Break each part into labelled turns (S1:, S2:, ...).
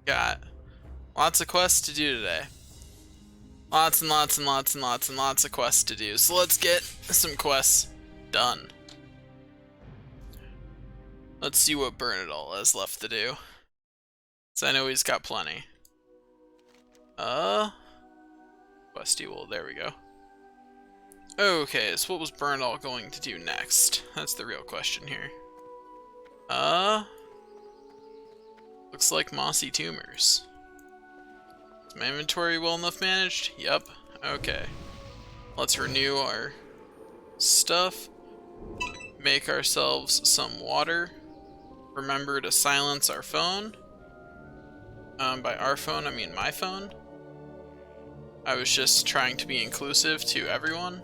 S1: Got lots of quests to do today. Lots and lots and lots and lots and lots of quests to do. So let's get some quests done. Let's see what Bernadal has left to do. So I know he's got plenty. Questy Wool, there we go. Okay, so what was Bernadal going to do next? That's the real question here. Looks like mossy tumors. Is my inventory well enough managed? Yep. Okay. Let's renew our stuff. Make ourselves some water. Remember to silence our phone. By our phone, I mean my phone. I was just trying to be inclusive to everyone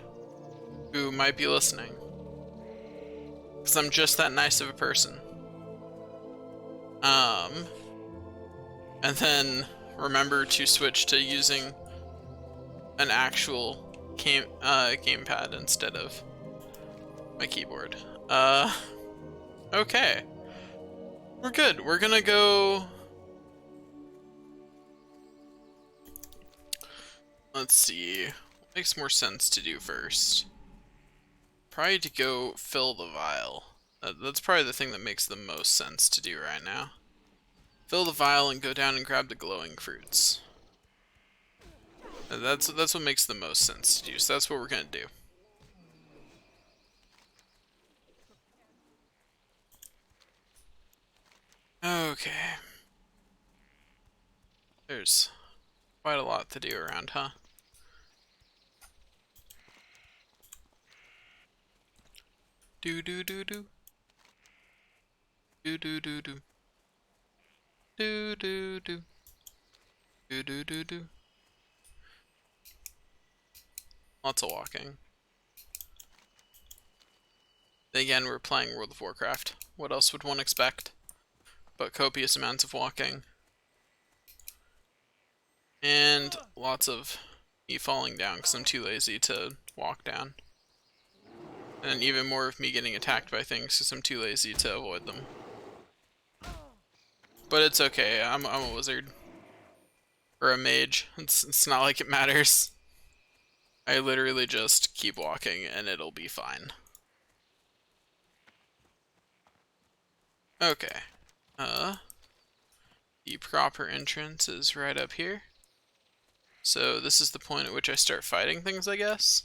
S1: who might be listening. Because I'm just that nice of a person. And then remember to switch to using an actual gamepad instead of my keyboard. Okay. We're good. We're gonna go... Let's see. What makes more sense to do first? Probably to go fill the vial. That's probably the thing that makes the most sense to do right now. Fill the vial and go down and grab the glowing fruits. That's what makes the most sense to do, so that's what we're gonna do. Okay. There's quite a lot to do around, huh? Do do do do. Do do do do. Do do do. Do do do do. Lots of walking. Again, we're playing World of Warcraft. What else would one expect? But copious amounts of walking. And lots of me falling down because I'm too lazy to walk down. And even more of me getting attacked by things because I'm too lazy to avoid them. But it's okay, I'm a wizard. Or a mage. It's not like it matters. I literally just keep walking and it'll be fine. Okay. The proper entrance is right up here. So this is the point at which I start fighting things, I guess.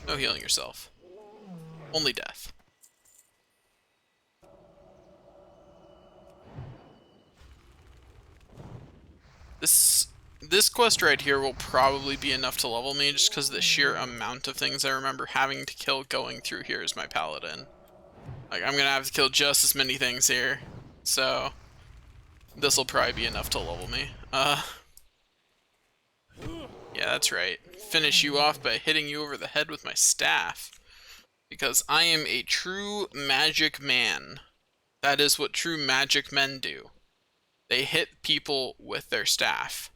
S1: No healing yourself. Only death. This quest right here will probably be enough to level me just because of the sheer amount of things I remember having to kill going through here as my paladin. Like, I'm gonna have to kill just as many things here. So, this will probably be enough to level me. Yeah, that's right. Finish you off by hitting you over the head with my staff. Because I am a true magic man. That is what true magic men do. They hit people with their staff.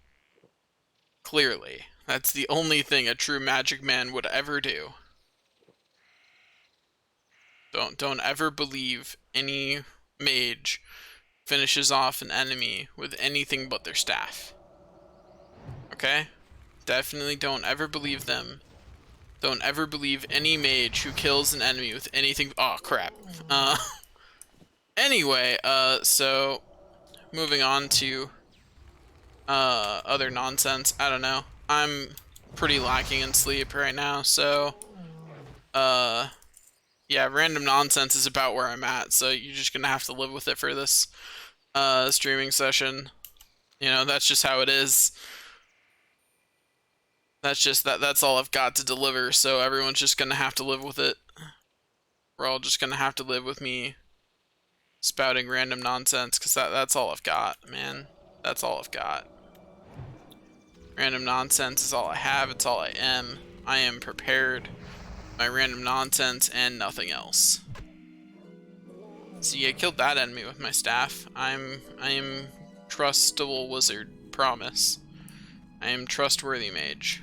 S1: Clearly. That's the only thing a true magic man would ever do. Don't ever believe any mage finishes off an enemy with anything but their staff. Okay? Definitely don't ever believe them. Don't ever believe any mage who kills an enemy with anything. Oh crap. Anyway, so moving on to other nonsense. I don't know. I'm pretty lacking in sleep right now, so yeah, random nonsense is about where I'm at, so you're just gonna have to live with it for this streaming session. You know, that's just how it is. That's all I've got to deliver, so everyone's just gonna have to live with it. We're all just gonna have to live with me spouting random nonsense, because that's all I've got, man. That's all I've got. Random nonsense is all I have, it's all I am. I am prepared. My random nonsense and nothing else. See, I killed that enemy with my staff. I am trustable wizard, promise. I am trustworthy mage.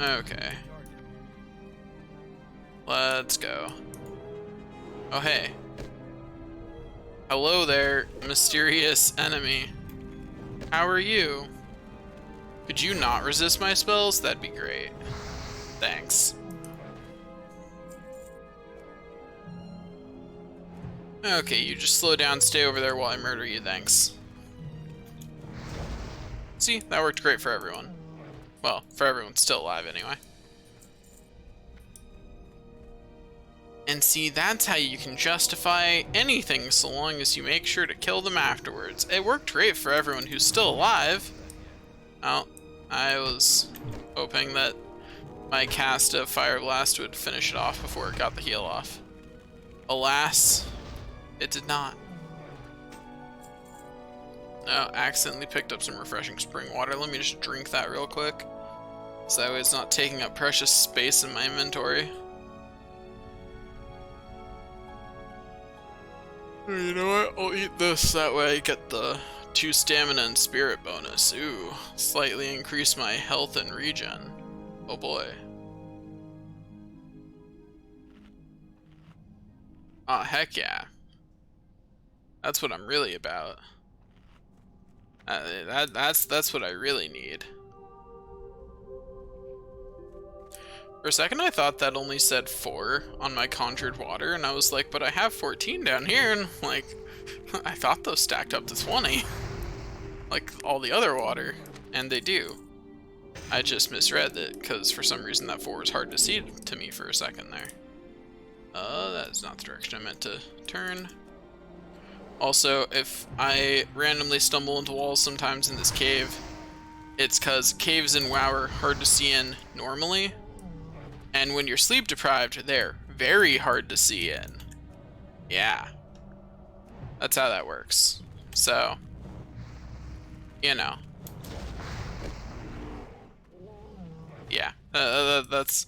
S1: Okay. Let's go. Oh, hey. Hello there, mysterious enemy. How are you? Could you not resist my spells? That'd be great. Thanks. Okay, you just slow down, stay over there while I murder you, thanks. See, that worked great for everyone. Well, for everyone still alive anyway. And see, that's how you can justify anything so long as you make sure to kill them afterwards. It worked great for everyone who's still alive. Oh, I was hoping that my cast of Fire Blast would finish it off before it got the heal off. Alas, it did not. No, accidentally picked up some refreshing spring water. Let me just drink that real quick, so that way it's not taking up precious space in my inventory. You know what? I'll eat this, that way I get the 2 stamina and spirit bonus. Ooh, slightly increase my health and regen. Oh boy. Oh, heck yeah. That's what I'm really about. That's what I really need. For a second I thought that only said 4 on my conjured water, and I was like, but I have 14 down here, and like, I thought those stacked up to 20. Like all the other water, and they do. I just misread it, because for some reason that 4 was hard to see to me for a second there. That is not the direction I meant to turn. Also, if I randomly stumble into walls sometimes in this cave, it's because caves in WoW are hard to see in normally. And when you're sleep deprived, they're very hard to see in. Yeah. That's how that works. So, you know. Yeah. That's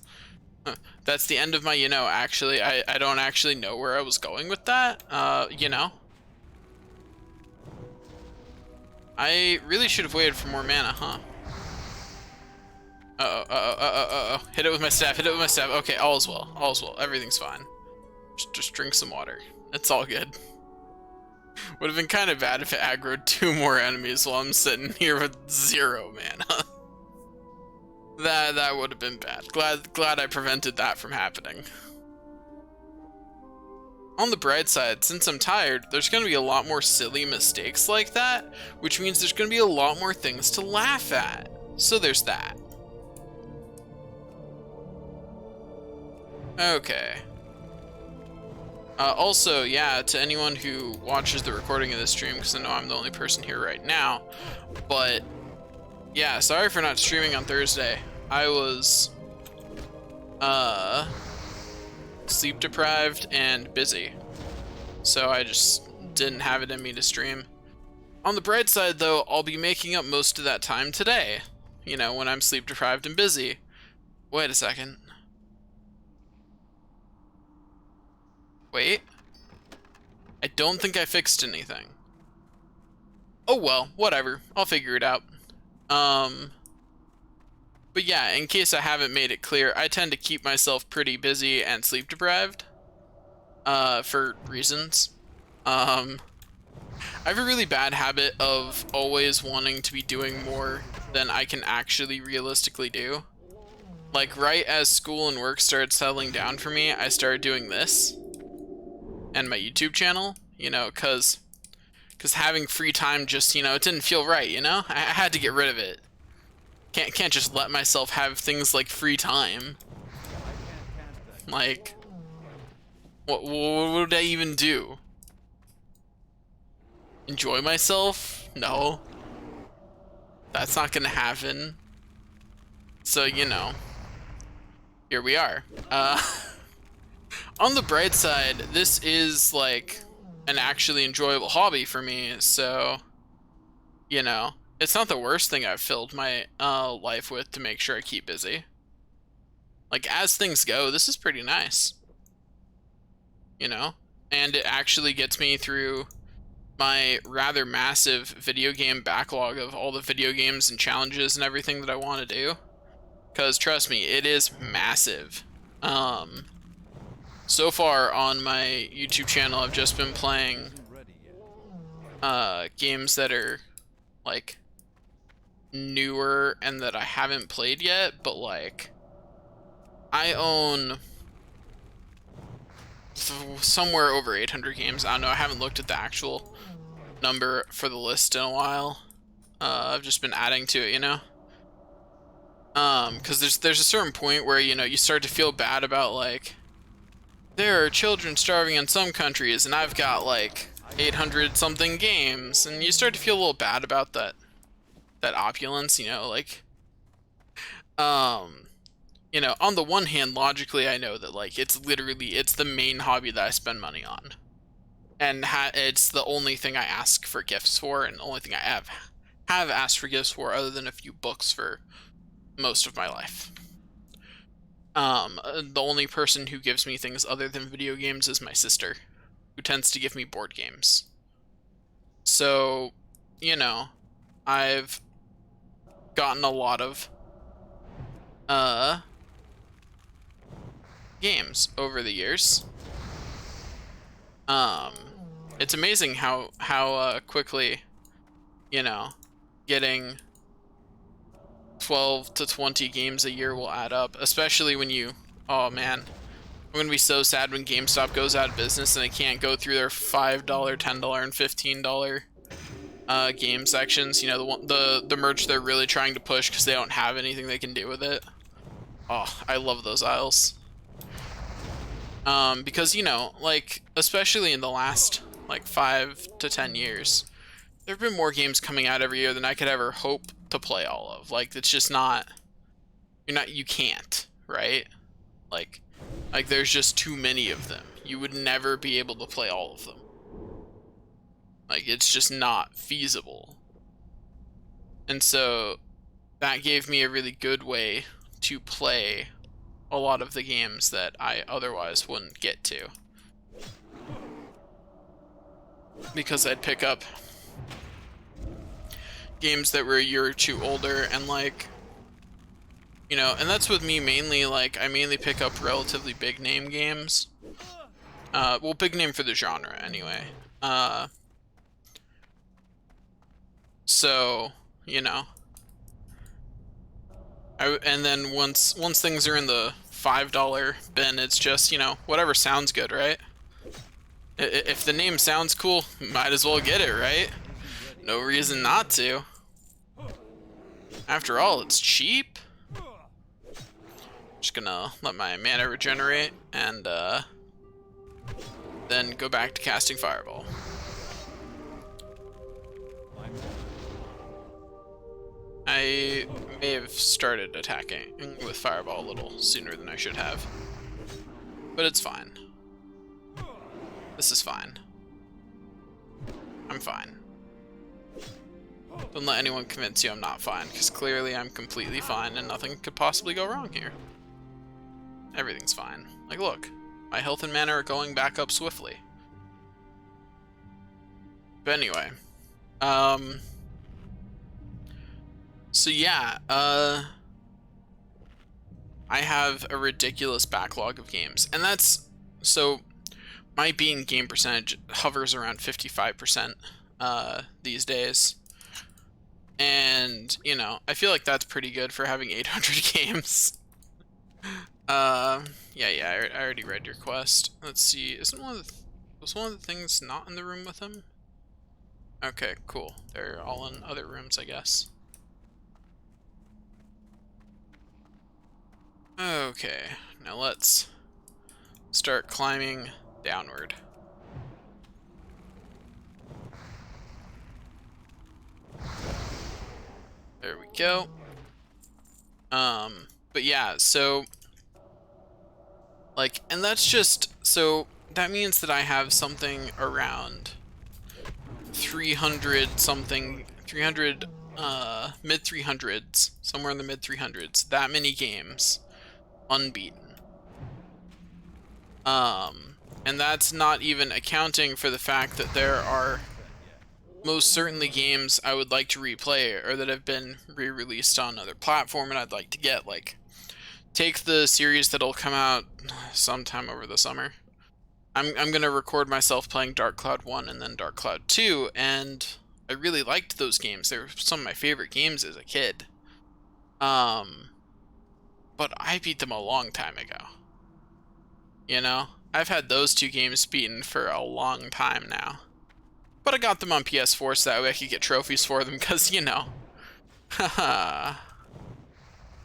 S1: the end of my, you know, actually. I don't actually know where I was going with that. You know. I really should have waited for more mana, huh? Uh-oh. Hit it with my staff, hit it with my staff. Okay, all's well, all's well. Everything's fine. Just drink some water. It's all good. Would have been kind of bad if it aggroed 2 more enemies while I'm sitting here with 0 mana. That would have been bad. Glad I prevented that from happening. On the bright side, since I'm tired, there's going to be a lot more silly mistakes like that, which means there's going to be a lot more things to laugh at. So there's that. Okay. Also, yeah, to anyone who watches the recording of this stream, because I know I'm the only person here right now, but yeah, sorry for not streaming on Thursday. I was sleep deprived and busy, so I just didn't have it in me to stream. On the bright side though, I'll be making up most of that time today, you know, when I'm sleep deprived and busy. Wait a second. Wait. I don't think I fixed anything. Oh well, whatever. I'll figure it out. But yeah, in case I haven't made it clear, I tend to keep myself pretty busy and sleep deprived. For reasons. I have a really bad habit of always wanting to be doing more than I can actually realistically do. Like, right as school and work started settling down for me, I started doing this. And my YouTube channel, you know, cause having free time just, you know, it didn't feel right, you know? I had to get rid of it. Can't just let myself have things like free time. Like, what would I even do? Enjoy myself? No. That's not gonna happen. So, you know, here we are. On the bright side, this is like an actually enjoyable hobby for me, so, you know, it's not the worst thing I've filled my life with to make sure I keep busy. Like, as things go, this is pretty nice. You know? And it actually gets me through my rather massive video game backlog of all the video games and challenges and everything that I want to do. Because, trust me, it is massive. So far on my YouTube channel, I've just been playing games that are like newer and that I haven't played yet, but like I own somewhere over 800 games. I don't know, I haven't looked at the actual number for the list in a while. I've just been adding to it, you know? Because there's a certain point where, you know, you start to feel bad about, like, there are children starving in some countries, and I've got, like, 800 something games, and you start to feel a little bad about that opulence, you know, like, you know, on the one hand, logically, I know that, like, it's the main hobby that I spend money on. And it's the only thing I ask for gifts for, and the only thing I have asked for gifts for, other than a few books, for most of my life. The only person who gives me things other than video games is my sister, who tends to give me board games. So, you know, I've gotten a lot of games over the years. It's amazing how quickly, you know, getting 12 to 20 games a year will add up, especially when you, oh man, I'm gonna be so sad when GameStop goes out of business and they can't go through their $5, $10, and $15 game sections. You know, the merch they're really trying to push because they don't have anything they can do with it. Oh, I love those aisles. Because, you know, like, especially in the last, like, 5 to 10 years, there have been more games coming out every year than I could ever hope to play all of. Like, it's just not, you can't, right? Like, there's just too many of them. You would never be able to play all of them. Like, it's just not feasible. And so, that gave me a really good way to play a lot of the games that I otherwise wouldn't get to. Because I'd pick up games that were a year or two older, and like, you know, and that's with me mainly, like, I mainly pick up relatively big name games. Well, big name for the genre anyway. So, you know, and then once things are in the $5 bin, it's just, you know, whatever sounds good, right? If the name sounds cool, might as well get it, right? No reason not to. After all, it's cheap. Just gonna let my mana regenerate and then go back to casting Fireball. I may have started attacking with Fireball a little sooner than I should have, but it's fine. This is fine. I'm fine. Don't let anyone convince you I'm not fine, because clearly I'm completely fine and nothing could possibly go wrong here. Everything's fine. Like, look, my health and mana are going back up swiftly. But anyway, so yeah, I have a ridiculous backlog of games, and that's, so my beaten game percentage hovers around 55% these days. And, you know, I feel like that's pretty good for having 800 games. Yeah, I already read your quest. Let's see, was one of the things not in the room with him? Okay, cool. They're all in other rooms, I guess. Okay, now let's start climbing downward. There we go. But yeah, so, like, and that's just, so that means that I have something around 300 something, 300, mid 300s, somewhere in the mid 300s, that many games unbeaten. And that's not even accounting for the fact that there are most certainly games I would like to replay or that have been re-released on another platform and I'd like to get, like, take the series that'll come out sometime over the summer, I'm gonna record myself playing Dark Cloud 1 and then Dark Cloud 2, and I really liked those games. They were some of my favorite games as a kid. But I beat them a long time ago. You know? I've had those two games beaten for a long time now. But I got them on PS4 so that way I could get trophies for them, because, you know. Haha.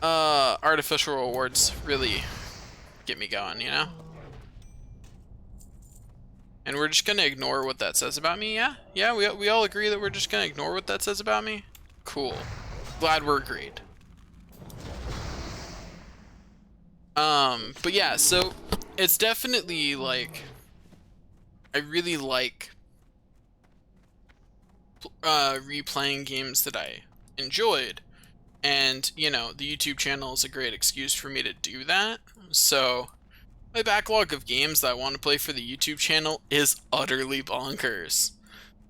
S1: Artificial rewards really get me going, you know? And we're just gonna ignore what that says about me, yeah? Yeah, we all agree that we're just gonna ignore what that says about me? Cool. Glad we're agreed. But yeah, so it's definitely like, I really like replaying games that I enjoyed, and you know, the YouTube channel is a great excuse for me to do that. So my backlog of games that I want to play for the YouTube channel is utterly bonkers.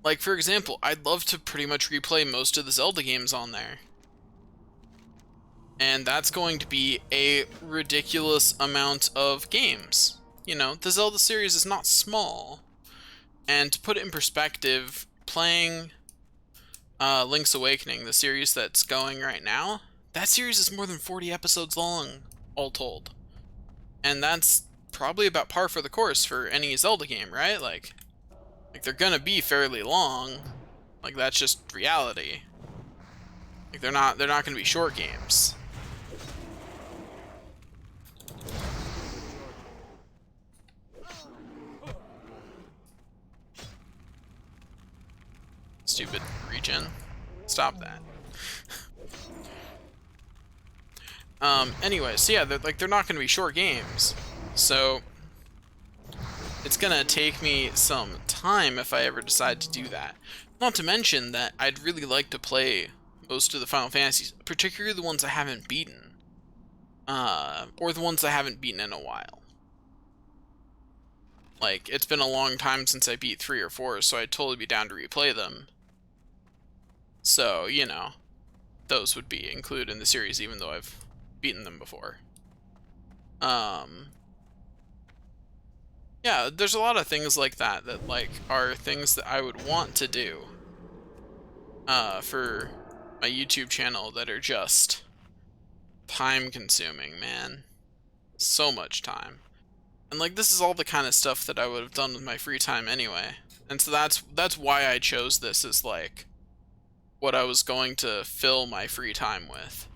S1: Like, for example, I'd love to pretty much replay most of the Zelda games on there. And that's going to be a ridiculous amount of games. You know, the Zelda series is not small. And to put it in perspective, playing Link's Awakening, the series that's going right now, that series is more than 40 episodes long, all told. And that's probably about par for the course for any Zelda game, right? Like they're gonna be fairly long. Like, that's just reality. Like, they're not gonna be short games. Stupid regen. Stop that. Anyway, so yeah, they're not gonna be short games. So it's gonna take me some time if I ever decide to do that. Not to mention that I'd really like to play most of the Final Fantasies, particularly the ones I haven't beaten. Or the ones I haven't beaten in a while. Like, it's been a long time since I beat 3 or 4, so I'd totally be down to replay them. So, you know, those would be included in the series, even though I've beaten them before. Yeah, there's a lot of things like that like are things that I would want to do for my YouTube channel that are just time consuming, man. So much time. And like, this is all the kind of stuff that I would have done with my free time anyway. And so that's why I chose this as like what I was going to fill my free time with.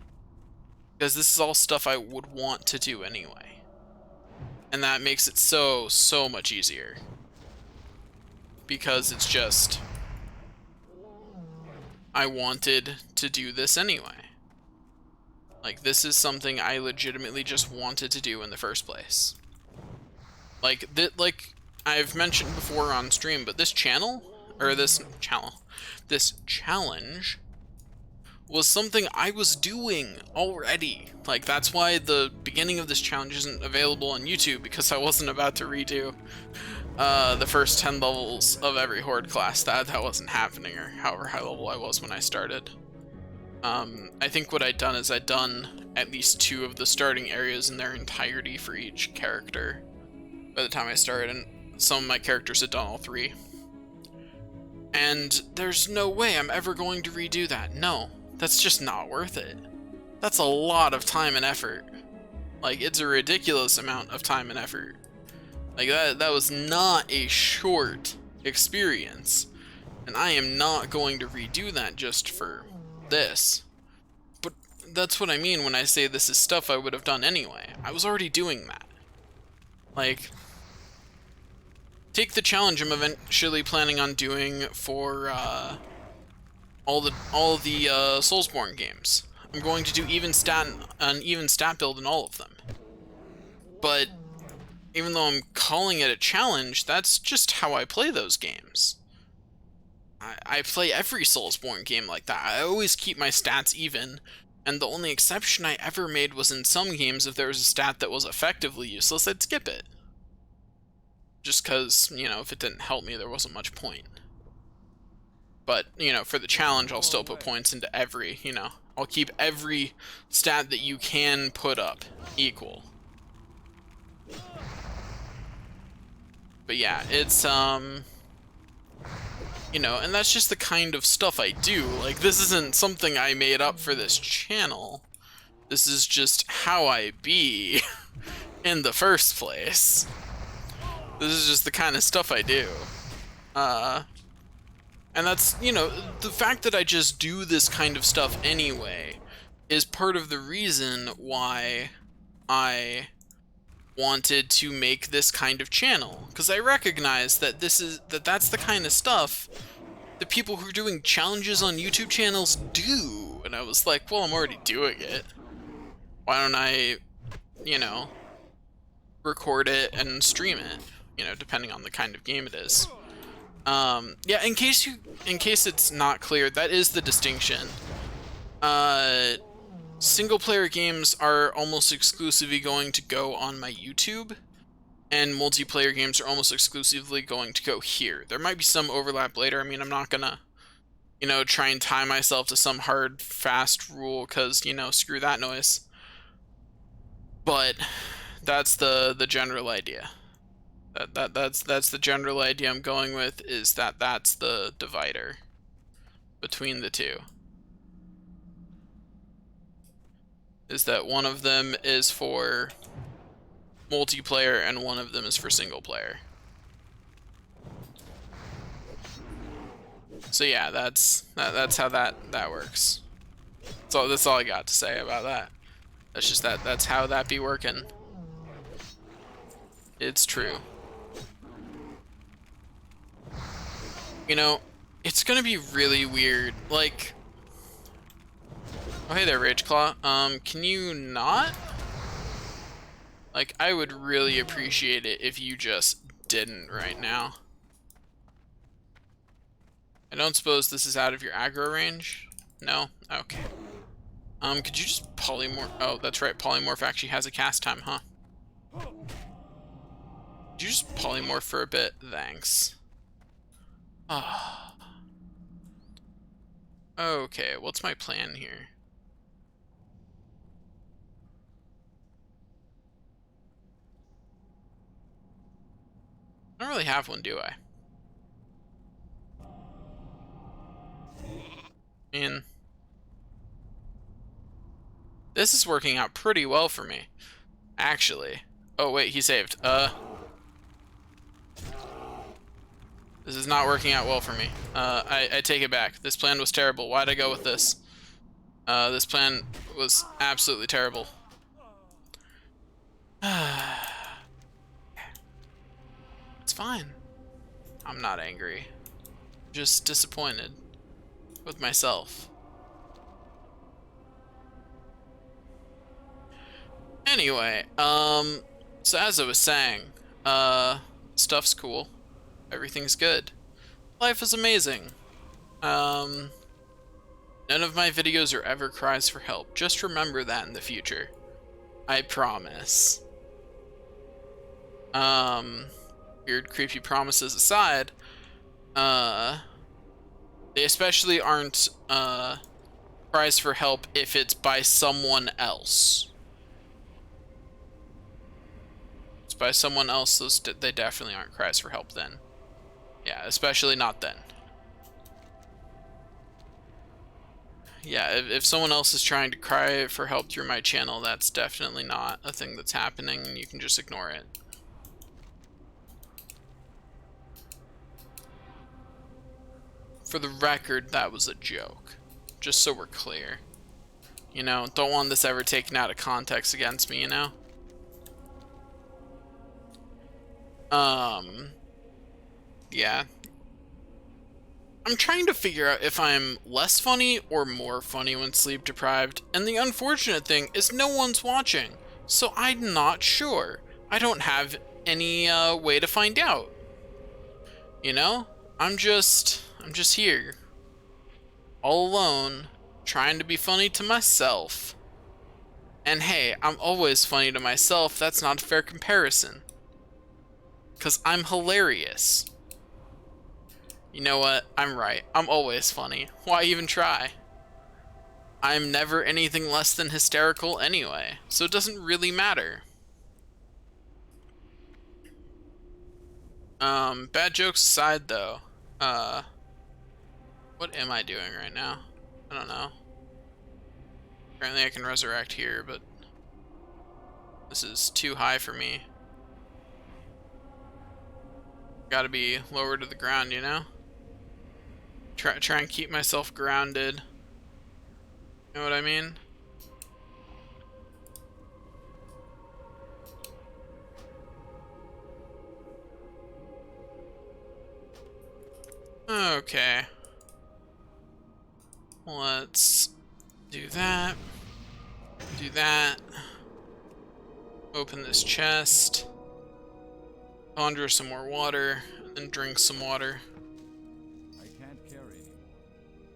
S1: Because this is all stuff I would want to do anyway. And that makes it so much easier. Because it's just, I wanted to do this anyway. Like, this is something I legitimately just wanted to do in the first place. Like I've mentioned before on stream, but this channel, or this challenge was something I was doing already. Like, that's why the beginning of this challenge isn't available on YouTube, because I wasn't about to redo the first 10 levels of every Horde class. That wasn't happening, or however high level I was when I started. I think what I'd done is I'd done at least 2 of the starting areas in their entirety for each character by the time I started, and some of my characters had done all 3. And there's no way I'm ever going to redo that. No, that's just not worth it. That's a lot of time and effort. Like, it's a ridiculous amount of time and effort. Like, that was not a short experience. And I am not going to redo that just for this. But that's what I mean when I say this is stuff I would have done anyway. I was already doing that. Like, take the challenge I'm eventually planning on doing for all the Soulsborne games. I'm going to do an even stat build in all of them. But even though I'm calling it a challenge, that's just how I play those games. I play every Soulsborne game like that. I always keep my stats even, and the only exception I ever made was in some games if there was a stat that was effectively useless, I'd skip it. Just because, you know, if it didn't help me, there wasn't much point. But, you know, for the challenge, I'll still put points into every, you know, I'll keep every stat that you can put up equal. But yeah, it's, you know, and that's just the kind of stuff I do. Like, this isn't something I made up for this channel. This is just how I be in the first place. This is just the kind of stuff I do. And that's, you know, the fact that I just do this kind of stuff anyway is part of the reason why I wanted to make this kind of channel, because I recognize that that's the kind of stuff that people who are doing challenges on YouTube channels do. And I was like, well, I'm already doing it. Why don't I, you know, record it and stream it, you know, depending on the kind of game it is. Yeah, in case it's not clear, that is the distinction. Single player games are almost exclusively going to go on my YouTube, and multiplayer games are almost exclusively going to go here. There might be some overlap later. I mean, I'm not gonna, you know, try and tie myself to some hard, fast rule, because, you know, screw that noise. But that's the general idea. That's the general idea I'm going with, is that that's the divider between the two. Is that one of them is for multiplayer and one of them is for single player. So yeah, that's how that works. So that's all I got to say about that. That's just that's how that be working. It's true. You know, it's gonna be really weird. Like, oh hey there, Rageclaw. Can you not? Like, I would really appreciate it if you just didn't right now. I don't suppose this is out of your aggro range? No? Okay. Could you just polymorph? Oh, that's right, polymorph actually has a cast time, huh? Could you just polymorph for a bit? Thanks. Ah. Okay, what's my plan here? I don't really have one, do I? Man, this is working out pretty well for me, actually. Oh wait, he saved. This is not working out well for me. I take it back. This plan was terrible. Why'd I go with this? This plan was absolutely terrible. It's fine. I'm not angry. Just disappointed with myself. Anyway, so as I was saying, stuff's cool. Everything's good. Life is amazing. None of my videos are ever cries for help. Just remember that in the future. I promise. Weird, creepy promises aside, they especially aren't, cries for help if it's by someone else. It's by someone else, they definitely aren't cries for help then. Yeah, especially not then. Yeah, if someone else is trying to cry for help through my channel, that's definitely not a thing that's happening, and you can just ignore it. For the record, that was a joke. Just so we're clear. You know, don't want this ever taken out of context against me, you know? Yeah. I'm trying to figure out if I'm less funny or more funny when sleep deprived, and the unfortunate thing is no one's watching, so I'm not sure. I don't have any way to find out. You know? I'm just here, all alone, trying to be funny to myself. And hey, I'm always funny to myself. That's not a fair comparison. 'Cause I'm hilarious. You know what? I'm right. I'm always funny. Why even try? I'm never anything less than hysterical anyway, so it doesn't really matter. Bad jokes aside though, what am I doing right now? I don't know. Apparently I can resurrect here, but this is too high for me. Gotta be lower to the ground, you know? Try and keep myself grounded. You know what I mean? Okay. Let's do that. Do that. Open this chest. Conjure some more water, and then drink some water.
S2: I can't carry anymore.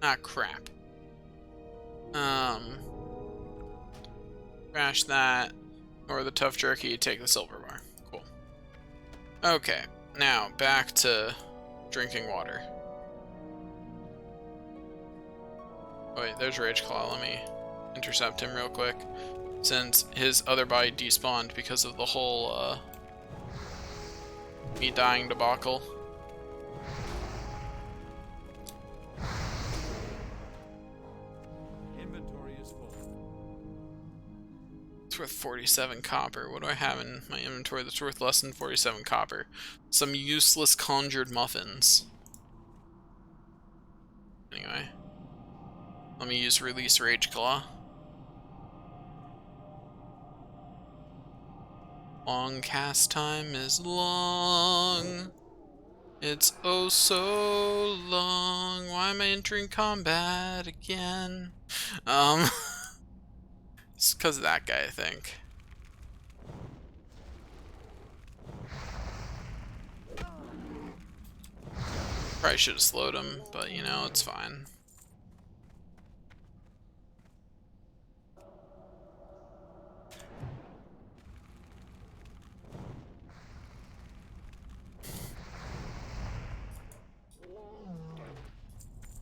S1: Ah, crap. Crash that, or the tough jerky, take the silver bar. Cool. Okay, now back to drinking water. Oh, wait, there's Rage Claw. Let me intercept him real quick, since his other body despawned because of the whole, me dying debacle.
S2: Inventory is full.
S1: It's worth 47 copper. What do I have in my inventory that's worth less than 47 copper? Some useless conjured muffins. Anyway. Let me use Release Rage Claw. Long cast time is long. It's oh so long. Why am I entering combat again? It's because of that guy, I think. Probably should have slowed him, but you know, it's fine.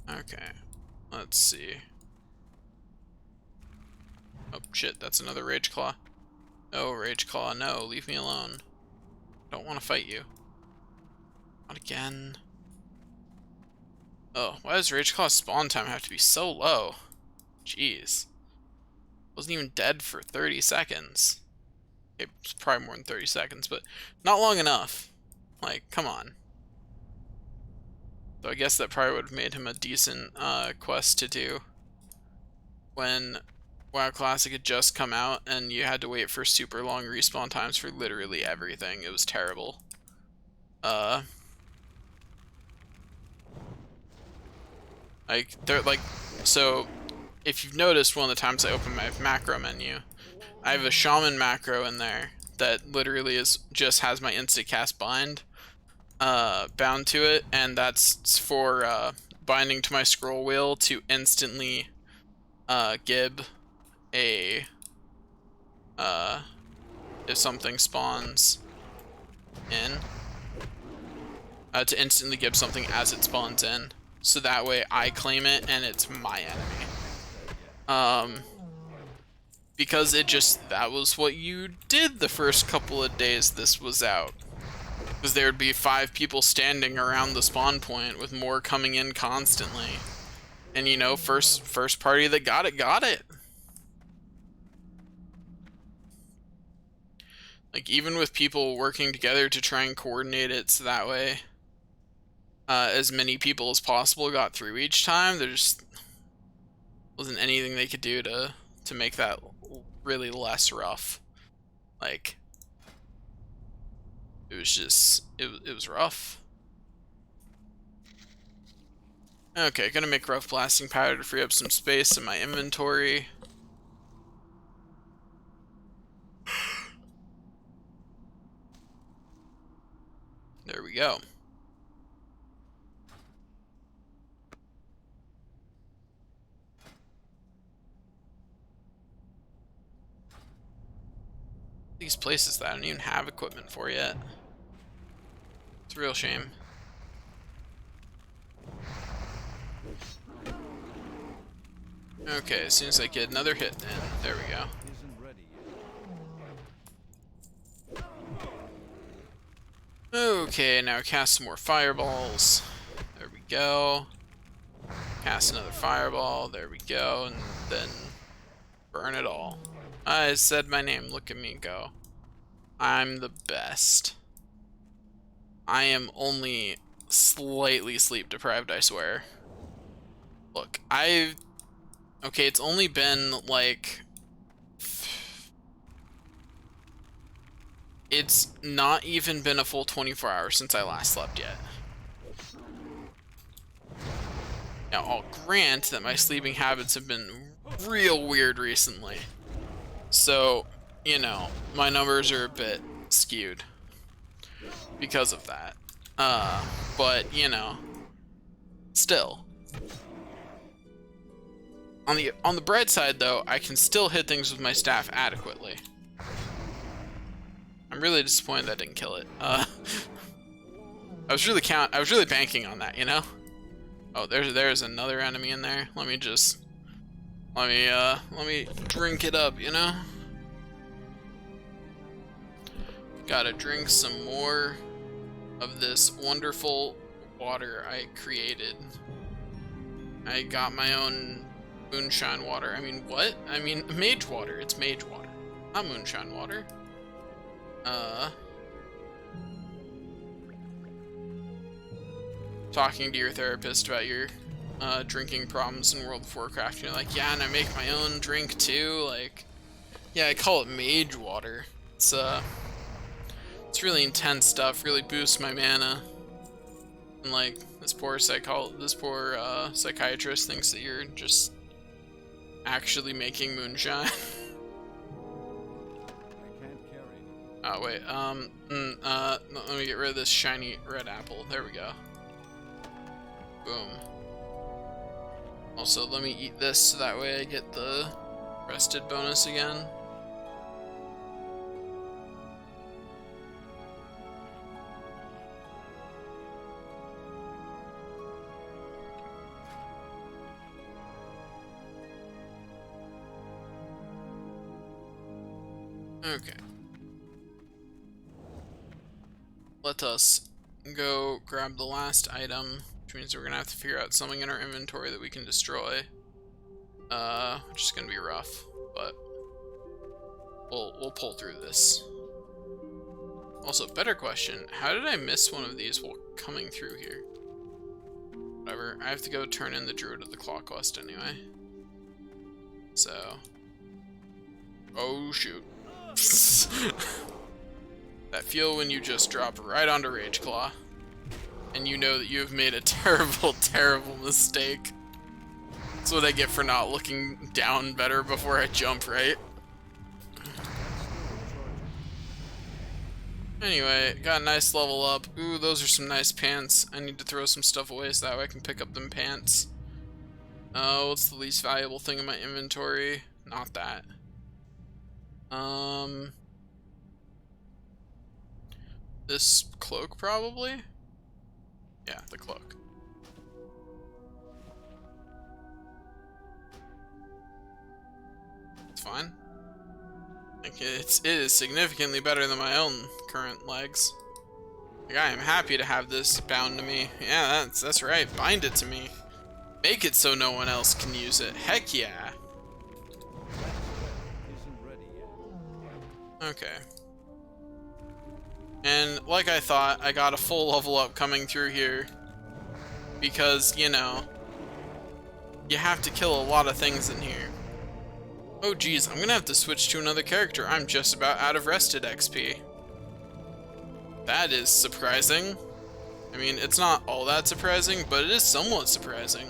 S1: Okay, let's see. Oh shit, that's another Rage Claw. No, Rage Claw, no, leave me alone. Don't want to fight you. Not again. Oh, why does Rage Claw spawn time have to be so low? Jeez. Wasn't even dead for 30 seconds. Okay, it's probably more than 30 seconds, but not long enough. Like, come on. So I guess that probably would have made him a decent quest to do when WoW Classic had just come out and you had to wait for super long respawn times for literally everything. It was terrible. So if you've noticed, one of the times I open my macro menu, I have a shaman macro in there that literally just has my instacast bind bound to it, and that's for binding to my scroll wheel to instantly gib a if something spawns in, to instantly gib something as it spawns in, so that way I claim it and it's my enemy. Because that was what you did the first couple of days this was out. Because there would be 5 people standing around the spawn point with more coming in constantly. And you know, first party that got it, got it. Like, even with people working together to try and coordinate it so that way as many people as possible got through each time, there just wasn't anything they could do to make that really less rough. Like, it was just, it was rough. Okay, gonna make rough blasting powder to free up some space in my inventory. There we go. These places that I don't even have equipment for yet. It's a real shame. Okay, as soon as I get another hit in, there we go. Okay, now cast some more fireballs. There we go. Cast another fireball. There we go. And then burn it all. I said my name. Look at me go. I'm the best. I am only slightly sleep deprived, I swear. Look, okay, it's only been like... It's not even been a full 24 hours since I last slept yet. Now, I'll grant that my sleeping habits have been real weird recently. So, you know, my numbers are a bit skewed because of that. But, you know, still. On the bright side, though, I can still hit things with my staff adequately. I'm really disappointed that I didn't kill it. I was really banking on that, you know? Oh, there's another enemy in there. Let me drink it up, you know? Gotta drink some more of this wonderful water I created. I got my own moonshine water. I mean, what? I mean, mage water. It's mage water, not moonshine water. Talking to your therapist about your drinking problems in World of Warcraft, you're like, yeah, and I make my own drink too. Like, yeah, I call it mage water. It's really intense stuff. Really boosts my mana. And like this poor psychiatrist thinks that you're just actually making moonshine. Oh wait, let me get rid of this shiny red apple. There we go. Boom. Also, let me eat this so that way I get the rested bonus again. Okay. Let us go grab the last item, which means we're gonna have to figure out something in our inventory that we can destroy. Which is gonna be rough, but we'll pull through this. Also, better question, how did I miss one of these while coming through here? Whatever, I have to go turn in the Druid of the Claw quest anyway. So... Oh shoot. That feel when you just drop right onto Rage Claw, and you know that you have made a terrible, terrible mistake. That's what I get for not looking down better before I jump, right? Anyway, got a nice level up. Ooh, those are some nice pants. I need to throw some stuff away so that way I can pick up them pants. Oh, what's the least valuable thing in my inventory? Not that. This cloak, probably? Yeah, the cloak. It's fine. Like, it is significantly better than my own current legs. Like, I am happy to have this bound to me. Yeah, that's right. Bind it to me. Make it so no one else can use it. Heck yeah. Okay. And like I thought, I got a full level up coming through here. Because, you know, you have to kill a lot of things in here. Oh geez, I'm gonna have to switch to another character. I'm just about out of rested XP. That is surprising. I mean, it's not all that surprising, but it is somewhat surprising.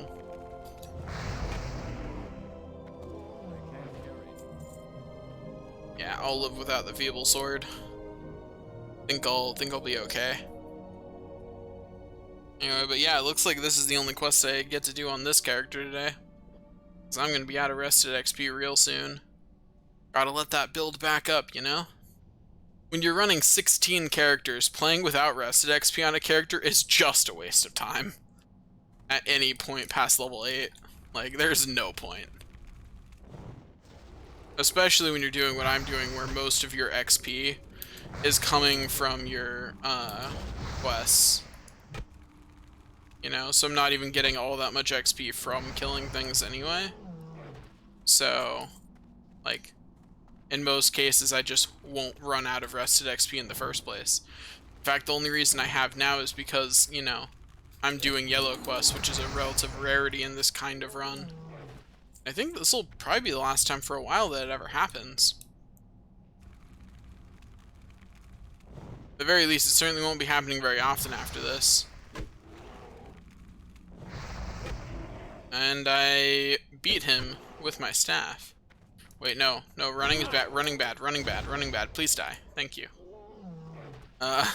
S1: Yeah, I'll live without the feeble sword. Think I'll be okay. Anyway, but yeah, it looks like this is the only quest I get to do on this character today. So I'm gonna be out of rested XP real soon. Gotta let that build back up, you know? When you're running 16 characters, playing without rested XP on a character is just a waste of time. At any point past level 8. Like, there's no point. Especially when you're doing what I'm doing, where most of your XP is coming from your quests. You know, so I'm not even getting all that much XP from killing things anyway. So, like, in most cases, I just won't run out of rested XP in the first place. In fact, the only reason I have now is because, you know, I'm doing yellow quests, which is a relative rarity in this kind of run. I think this will probably be the last time for a while that it ever happens. At the very least, it certainly won't be happening very often after this. And I beat him with my staff. Wait, no. No, running is bad. Running bad. Running bad. Running bad. Please die. Thank you. I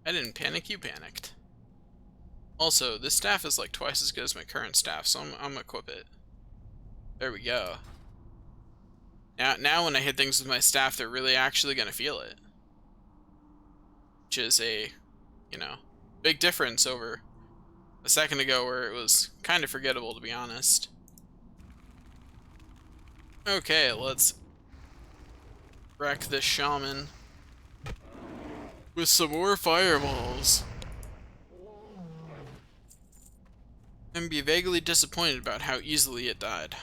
S1: didn't panic. You panicked. Also, this staff is like twice as good as my current staff, so I'm gonna equip it. There we go. Now when I hit things with my staff, they're really actually gonna feel it. Which is a, you know, big difference over a second ago where it was kind of forgettable, to be honest. Okay, let's wreck this shaman with some more fireballs. And be vaguely disappointed about how easily it died.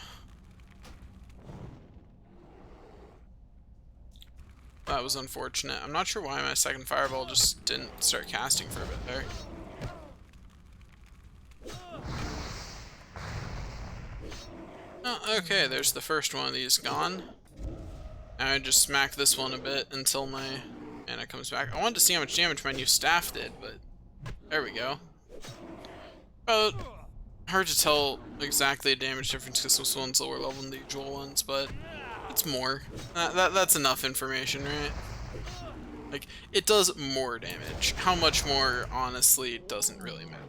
S1: That was unfortunate. I'm not sure why my second fireball just didn't start casting for a bit there. Oh, okay, there's the first one of these gone. Now I just smack this one a bit until my mana comes back. I wanted to see how much damage my new staff did, but there we go. But hard to tell exactly the damage difference because this one's lower level than the usual ones, but it's more. That's enough information, right? Like, it does more damage. How much more, honestly, doesn't really matter.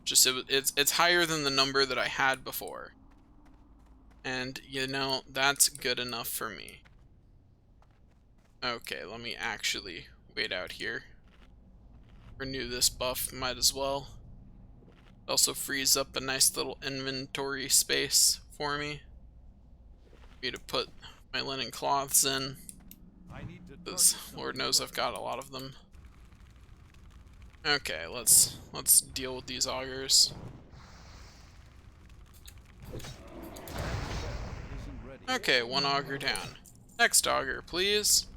S1: Just it's higher than the number that I had before. And, you know, that's good enough for me. Okay, let me actually wait out here. Renew this buff, might as well. It also frees up a nice little inventory space for me. For me to put my linen cloths in. Because Lord knows I've got a lot of them. Okay, let's deal with these augurs. Okay, one augur down. Next augur, please.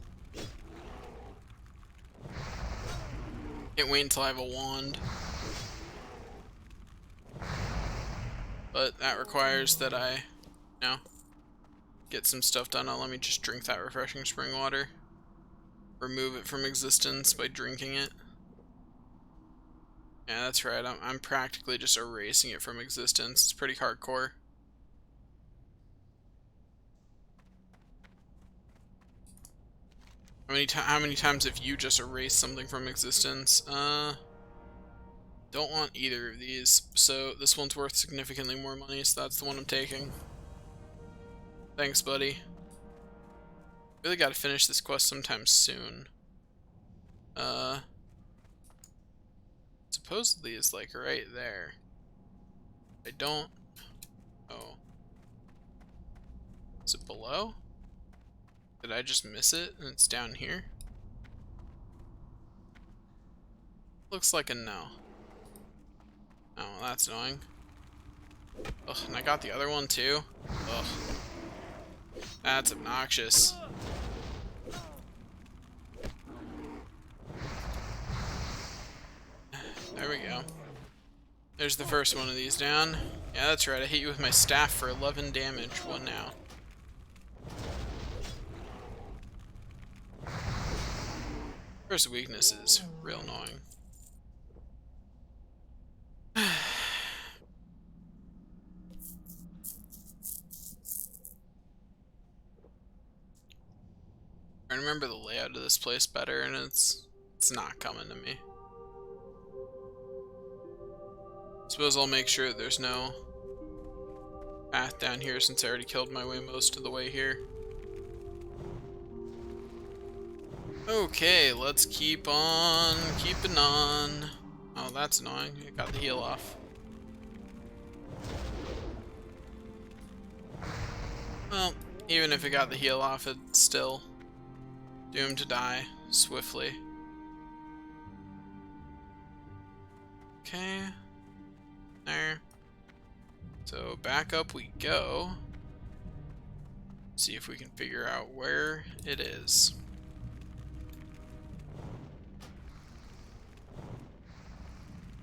S1: Can't wait until I have a wand. But that requires that I, you know, get some stuff done. Now let me just drink that refreshing spring water. Remove it from existence by drinking it. Yeah, that's right. I'm practically just erasing it from existence. It's pretty hardcore. How many times have you just erased something from existence? Don't want either of these. So this one's worth significantly more money, so that's the one I'm taking. Thanks, buddy. Really gotta finish this quest sometime soon. Supposedly it's like right there. I don't... Oh. Is it below? Did I just miss it and it's down here? Looks like a no. Oh, that's annoying. Ugh, and I got the other one too? Ugh. That's obnoxious. There we go. There's the first one of these down. Yeah, that's right. I hit you with my staff for 11 damage. What now? First weakness is real annoying. I remember the layout of this place better, and it's not coming to me. Suppose I'll make sure that there's no path down here since I already killed my way most of the way here. Okay, let's keep on keeping on. Oh, that's annoying. I got the heal off. Well, even if it got the heal off, it'd still Doomed to die swiftly. Okay. There. So back up we go. See if we can figure out where it is.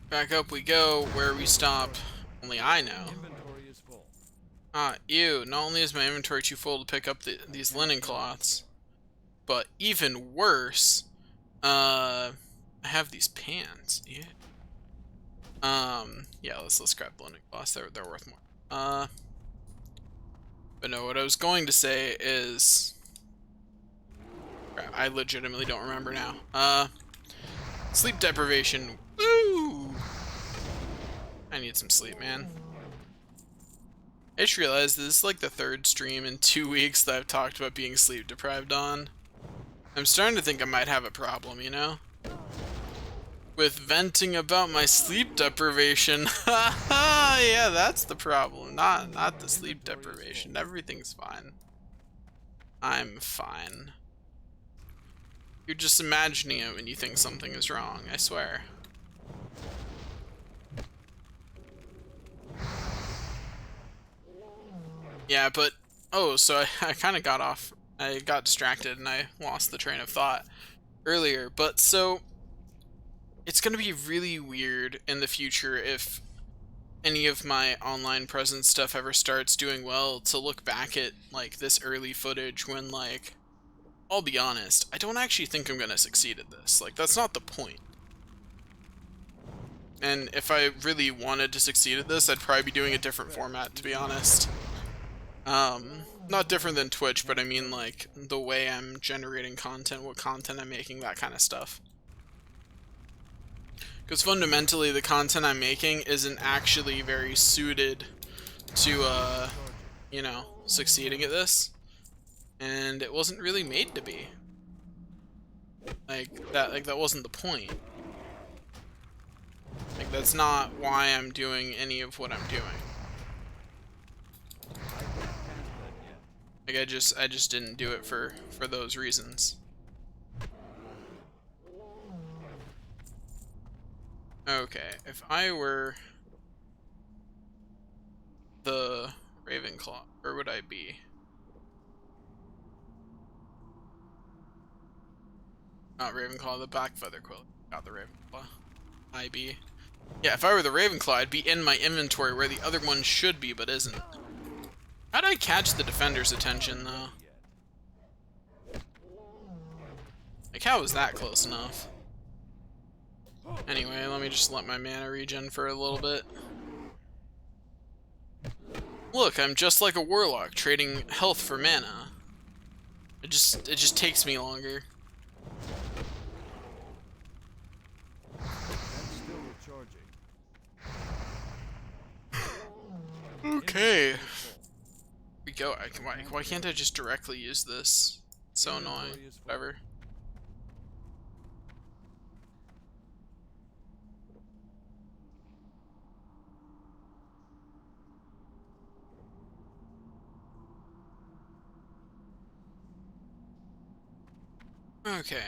S1: Back up we go. Where we stop, only I know.
S2: Inventory is full.
S1: Ah, ew. Not only is my inventory too full to pick up these linen cloths, but even worse, I have these pants. Yeah. Yeah, let's grab the linen cloths. They're worth more. But no, what I was going to say is, crap, I legitimately don't remember now. Sleep deprivation. Woo! I need some sleep, man. I just realized this is like the third stream in 2 weeks that I've talked about being sleep deprived on. I'm starting to think I might have a problem, you know? With venting about my sleep deprivation. Haha, yeah, that's the problem. Not the sleep deprivation. Everything's fine. I'm fine. You're just imagining it when you think something is wrong, I swear. Yeah, but oh, so I kind of got off. I got distracted and I lost the train of thought earlier. But so it's gonna be really weird in the future if any of my online presence stuff ever starts doing well to look back at like this early footage when, like, I'll be honest, I don't actually think I'm gonna succeed at this. Like, that's not the point. And if I really wanted to succeed at this, I'd probably be doing a different format, to be honest. Not different than Twitch, but I mean like the way I'm generating content, what content I'm making, that kind of stuff. Because fundamentally, the content I'm making isn't actually very suited to, you know, succeeding at this. And it wasn't really made to be. Like that wasn't the point. Like, that's not why I'm doing any of what I'm doing. Like, I just didn't do it for those reasons. Okay, if I were the Ravenclaw, where would I be? Not Ravenclaw, the Blackfeather Quill. Got the Ravenclaw. IB. Yeah, if I were the Ravenclaw, I'd be in my inventory where the other one should be, but isn't. How did I catch the defender's attention, though? Like, how was that close enough? Anyway, let me just let my mana regen for a little bit. Look, I'm just like a warlock, trading health for mana. It just takes me longer. Okay. We go. Why can't I just directly use this? It's so annoying. Whatever. Okay.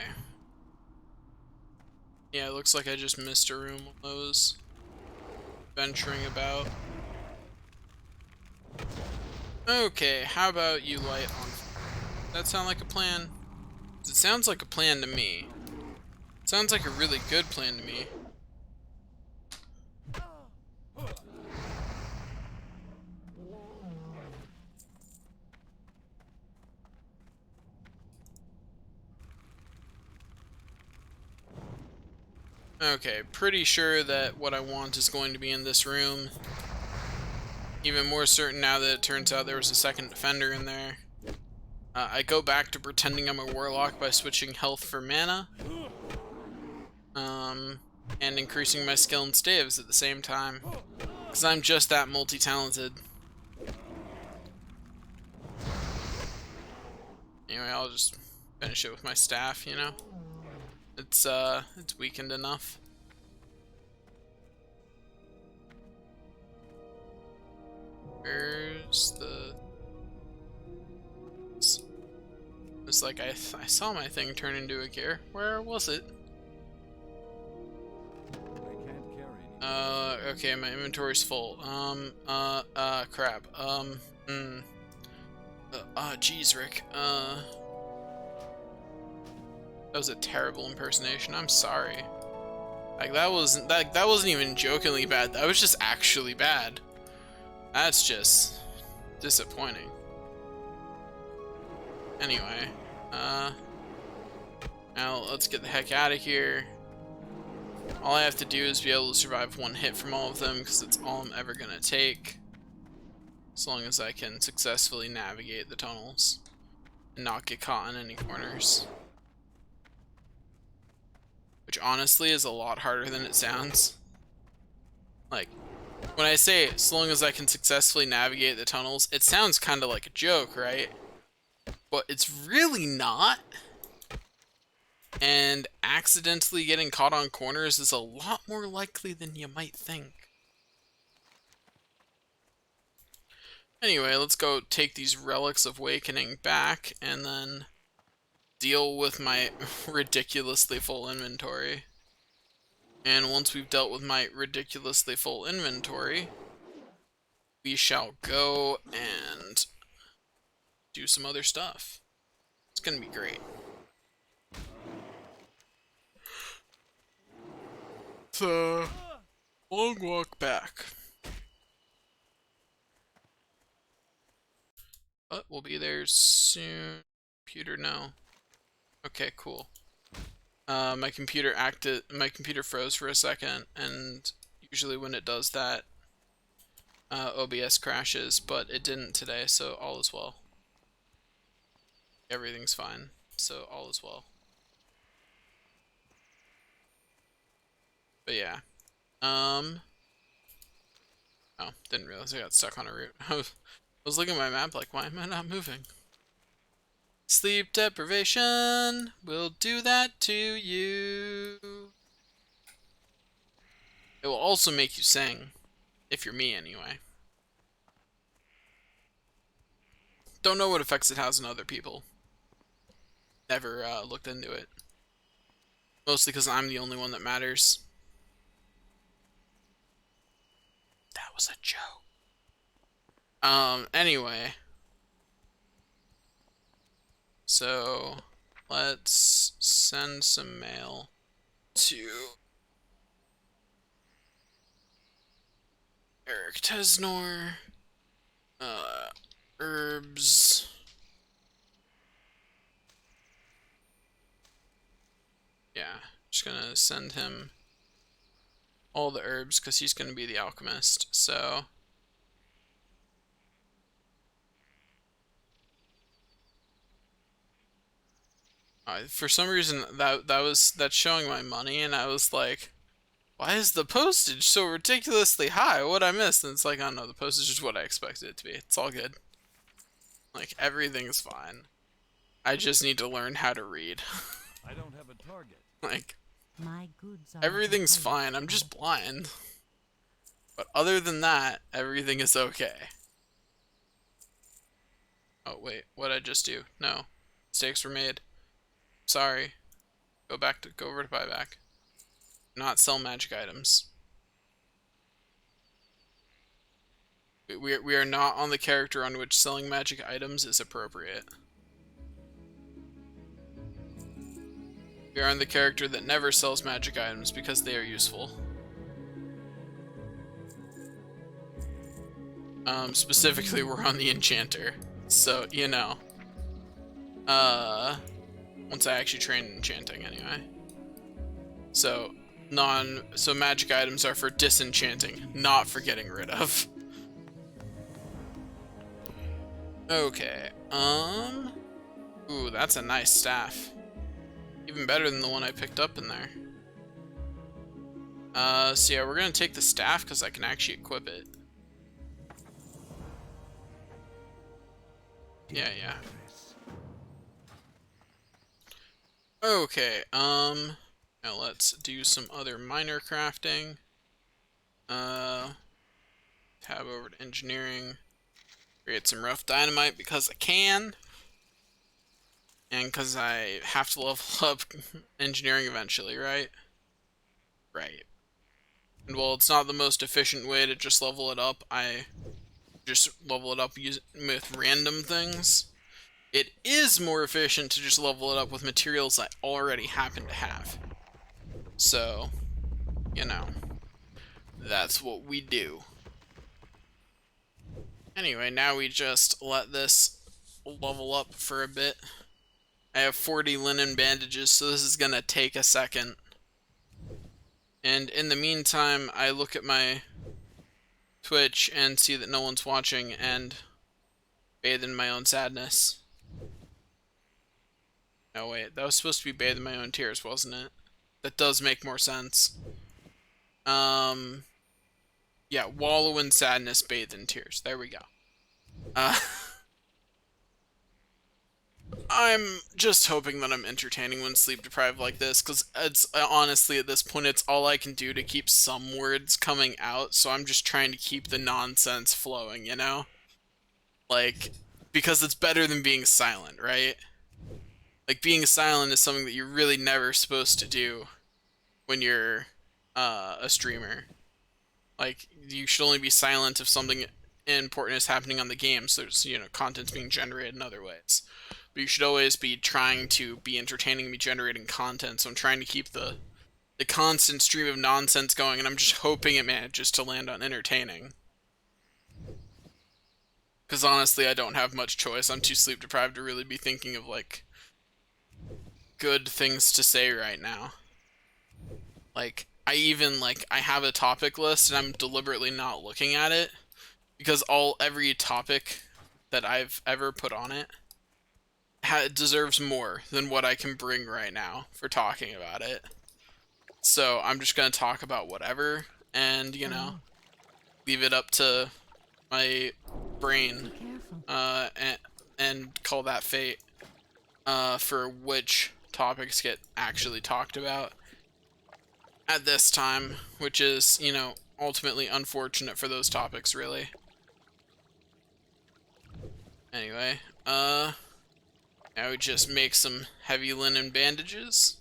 S1: Yeah, it looks like I just missed a room while I was venturing about. Okay, how about you light on fire? Does that sound like a plan? It sounds like a plan to me. It sounds like a really good plan to me. Okay, pretty sure that what I want is going to be in this room. Even more certain now that it turns out there was a second defender in there. I go back to pretending I'm a warlock by switching health for mana. And increasing my skill and staves at the same time. Because I'm just that multi-talented. Anyway, I'll just finish it with my staff, you know? It's weakened enough. Where's the... It's like I saw my thing turn into a gear. Where was it?
S2: I can't carry any.
S1: Okay, my inventory's full. Crap. Geez, Rick. That was a terrible impersonation. I'm sorry. Like that wasn't even jokingly bad. That was just actually bad. That's just disappointing. Anyway, now let's get the heck out of here. All I have to do is be able to survive one hit from all of them, because it's all I'm ever gonna take. As long as I can successfully navigate the tunnels and not get caught in any corners. Which honestly is a lot harder than it sounds. Like, when I say as long as I can successfully navigate the tunnels, it sounds kind of like a joke, right? But it's really not. And accidentally getting caught on corners is a lot more likely than you might think. Anyway, let's go take these Relics of Awakening back and then deal with my ridiculously full inventory. And once we've dealt with my ridiculously full inventory, we shall go and do some other stuff. It's gonna be great. It's a long walk back. But we'll be there soon. Computer, no. Okay, cool. My computer froze for a second, and usually when it does that, OBS crashes, but it didn't today, so all is well. Everything's fine, so all is well. But yeah. Oh, didn't realize I got stuck on a route. I was looking at my map like, why am I not moving? Sleep deprivation will do that to you. It will also make you sing, if you're me anyway. Don't know what effects it has on other people. Never looked into it. Mostly because I'm the only one that matters. That was a joke. Anyway. So, let's send some mail to Eric Tesnor. Herbs. Yeah, just gonna send him all the herbs because he's gonna be the alchemist. So for some reason that's showing my money, and I was like, why is the postage so ridiculously high? What I missed? And it's like, I don't know, the postage is what I expected it to be. It's all good. Like, everything's fine. I just need to learn how to read.
S2: I don't have a target.
S1: Like,
S3: My goods are
S1: everything's fine. I'm just blind. But other than that, everything is okay. Oh, wait. What'd I just do? No. Mistakes were made. Sorry. Go over to buyback. Not sell magic items. We are not on the character on which selling magic items is appropriate. We are on the character that never sells magic items because they are useful. Specifically, we're on the enchanter. So, you know. Once I actually train enchanting, anyway. So, magic items are for disenchanting, not for getting rid of. Okay, ooh, that's a nice staff. Even better than the one I picked up in there. So yeah, we're gonna take the staff because I can actually equip it. Yeah. Okay, now let's do some other minor crafting. Tab over to engineering. Create some rough dynamite because I can. And because I have to level up engineering eventually, right? Right. And while it's not the most efficient way to just level it up, I just level it up with random things. It is more efficient to just level it up with materials I already happen to have. So, you know, that's what we do. Anyway, now we just let this level up for a bit. I have 40 linen bandages, so this is gonna take a second. And in the meantime, I look at my Twitch and see that no one's watching and bathe in my own sadness. No, wait, that was supposed to be bathe in my own tears, wasn't it? That does make more sense. Yeah, wallow in sadness, bathe in tears. There we go. I'm just hoping that I'm entertaining when sleep deprived like this, because it's honestly at this point it's all I can do to keep some words coming out, so I'm just trying to keep the nonsense flowing, you know? Like, because it's better than being silent, right? Like, being silent is something that you're really never supposed to do when you're a streamer. Like, you should only be silent if something important is happening on the game, so there's, you know, content's being generated in other ways. But you should always be trying to be entertaining, be generating content, so I'm trying to keep the constant stream of nonsense going, and I'm just hoping it manages to land on entertaining. Because honestly, I don't have much choice. I'm too sleep deprived to really be thinking of, like, good things to say right now. Like, I have a topic list, and I'm deliberately not looking at it, because every topic that I've ever put on it deserves more than what I can bring right now for talking about it. So I'm just gonna talk about whatever, and, you know, leave it up to my brain, and call that fate, for which topics get actually talked about at this time, which is, you know, ultimately unfortunate for those topics, really. Anyway, now we just make some heavy linen bandages.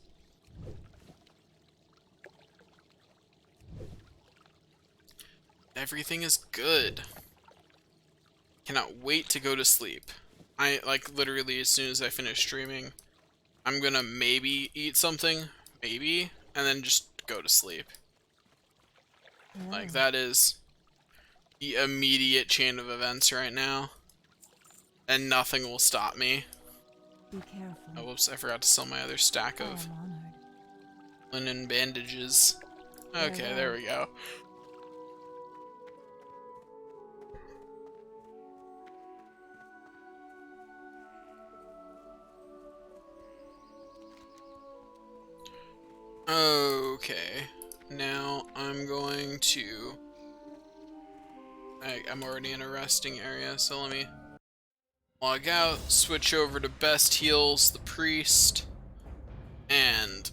S1: Everything is good. Cannot wait to go to sleep. I, like, literally as soon as I finish streaming, I'm gonna maybe eat something, maybe, and then just go to sleep. Like, that is the immediate chain of events right now. And nothing will stop me.
S3: Be careful.
S1: Oh, whoops, I forgot to sell my other stack of linen bandages. Okay, there we go. Okay, now I'm going to... I'm already in a resting area, so let me log out, switch over to Best Heals, the Priest, and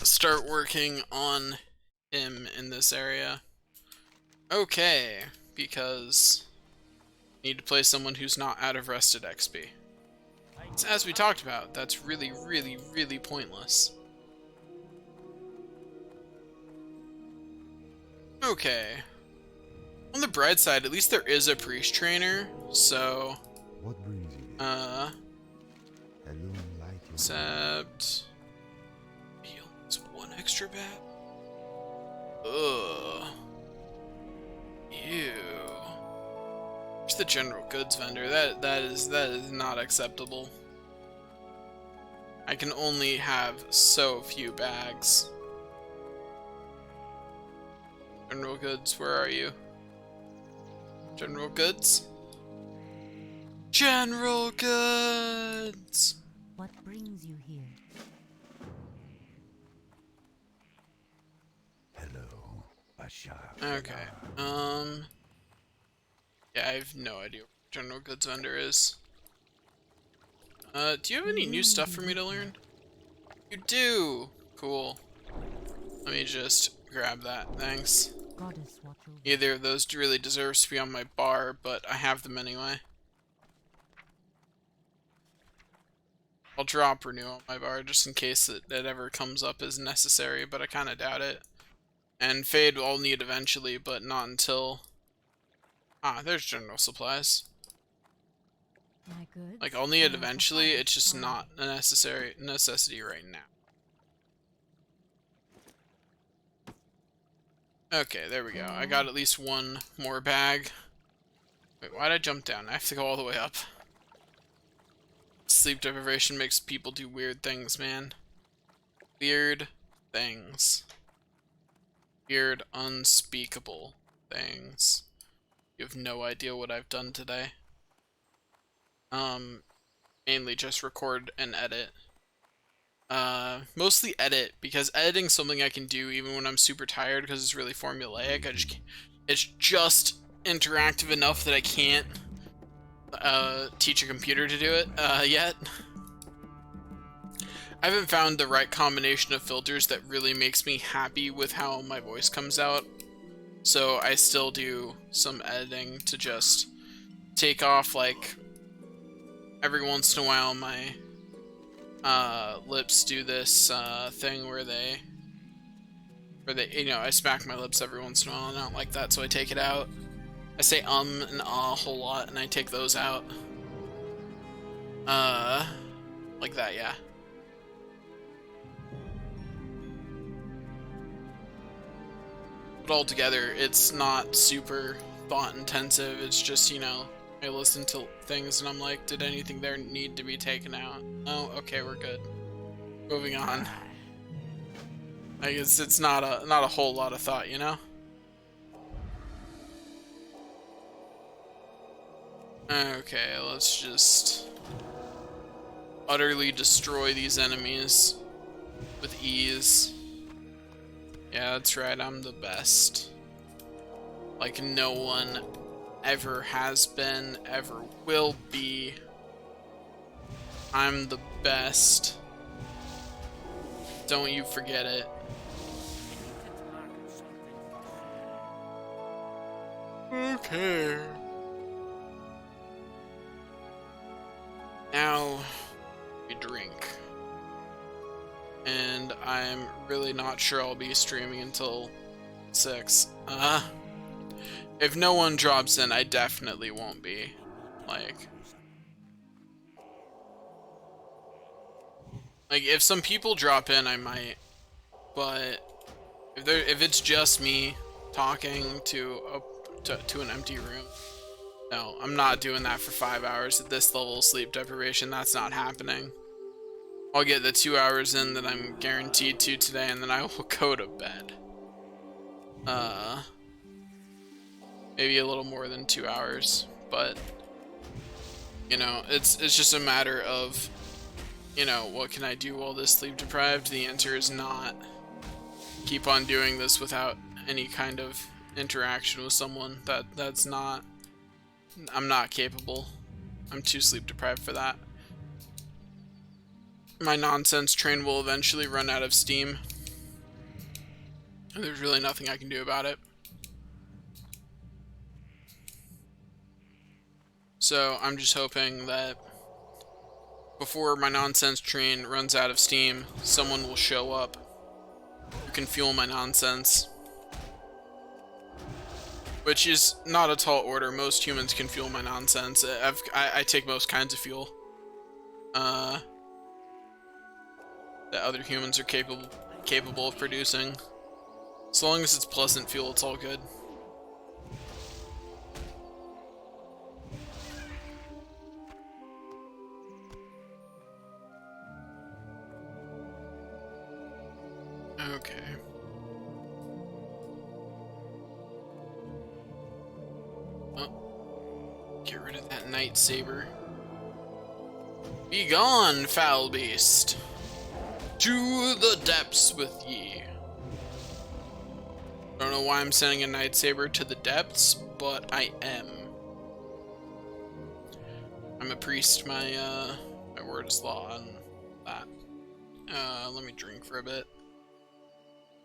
S1: start working on him in this area. Okay, because I need to play someone who's not out of rested XP. So as we talked about, that's really, really, really pointless. Okay. On the bright side, at least there is a priest trainer, so...
S4: What brings you?
S1: Except... Heals one extra bat? Ugh. Ew. Where's the general goods vendor? That is not acceptable. I can only have so few bags. General goods, where are you? General goods? General goods!
S3: What brings you here?
S4: Hello, Bashar.
S1: Okay, yeah, I have no idea what general goods vendor is. Do you have any new stuff for me to learn? You do! Cool. Let me just grab that, thanks.
S3: Goddess watch over.
S1: Either of those really deserves to be on my bar, but I have them anyway. I'll drop renew on my bar just in case it ever comes up as necessary, but I kind of doubt it. And fade I'll need eventually, but not until... Ah, there's general supplies.
S3: My goods
S1: Like, I'll need it
S3: are of the
S1: eventually, it's
S3: highest
S1: just
S3: quality.
S1: not a necessity right now. Okay, there we go. I got at least one more bag. Wait, why'd I jump down? I have to go all the way up. Sleep deprivation makes people do weird things, man. Weird things. Weird, unspeakable things. You have no idea what I've done today. Mainly just record and edit. Mostly edit, because editing's something I can do even when I'm super tired because it's really formulaic. It's just interactive enough that I can't teach a computer to do it yet. I haven't found the right combination of filters that really makes me happy with how my voice comes out. So I still do some editing to just take off, like, every once in a while my lips do this thing where they, you know, I smack my lips every once in a while and I don't like that, so I take it out. I say and ah a whole lot and I take those out. Like that, yeah. But altogether, it's not super thought intensive, it's just, you know, I listen to things and I'm like, did anything there need to be taken out? Oh, okay, we're good. Moving on. I guess it's not a whole lot of thought, you know? Okay, let's just utterly destroy these enemies with ease. Yeah, that's right, I'm the best. Like no one ever has been, ever will be. I'm the best. Don't you forget it. Okay. Now we drink. And I'm really not sure I'll be streaming until 6. If no one drops in, I definitely won't be. Like if some people drop in, I might. But if it's just me talking to an empty room, no, I'm not doing that for 5 hours at this level of sleep deprivation. That's not happening. I'll get the 2 hours in that I'm guaranteed to today, and then I will go to bed. Maybe a little more than 2 hours, but you know, it's just a matter of, you know, what can I do while this sleep deprived? The answer is not. Keep on doing this without any kind of interaction with someone. That's not. I'm not capable. I'm too sleep deprived for that. My nonsense train will eventually run out of steam. And there's really nothing I can do about it. So I'm just hoping that before my nonsense train runs out of steam, someone will show up who can fuel my nonsense. Which is not a tall order. Most humans can fuel my nonsense. I take most kinds of fuel. That other humans are capable of producing. As long as it's pleasant fuel, it's all good. Okay. Oh. Get rid of that lightsaber. Be gone, foul beast! To the depths with ye. Don't know why I'm sending a lightsaber to the depths, but I am. I'm a priest, my word is law on that. Let me drink for a bit.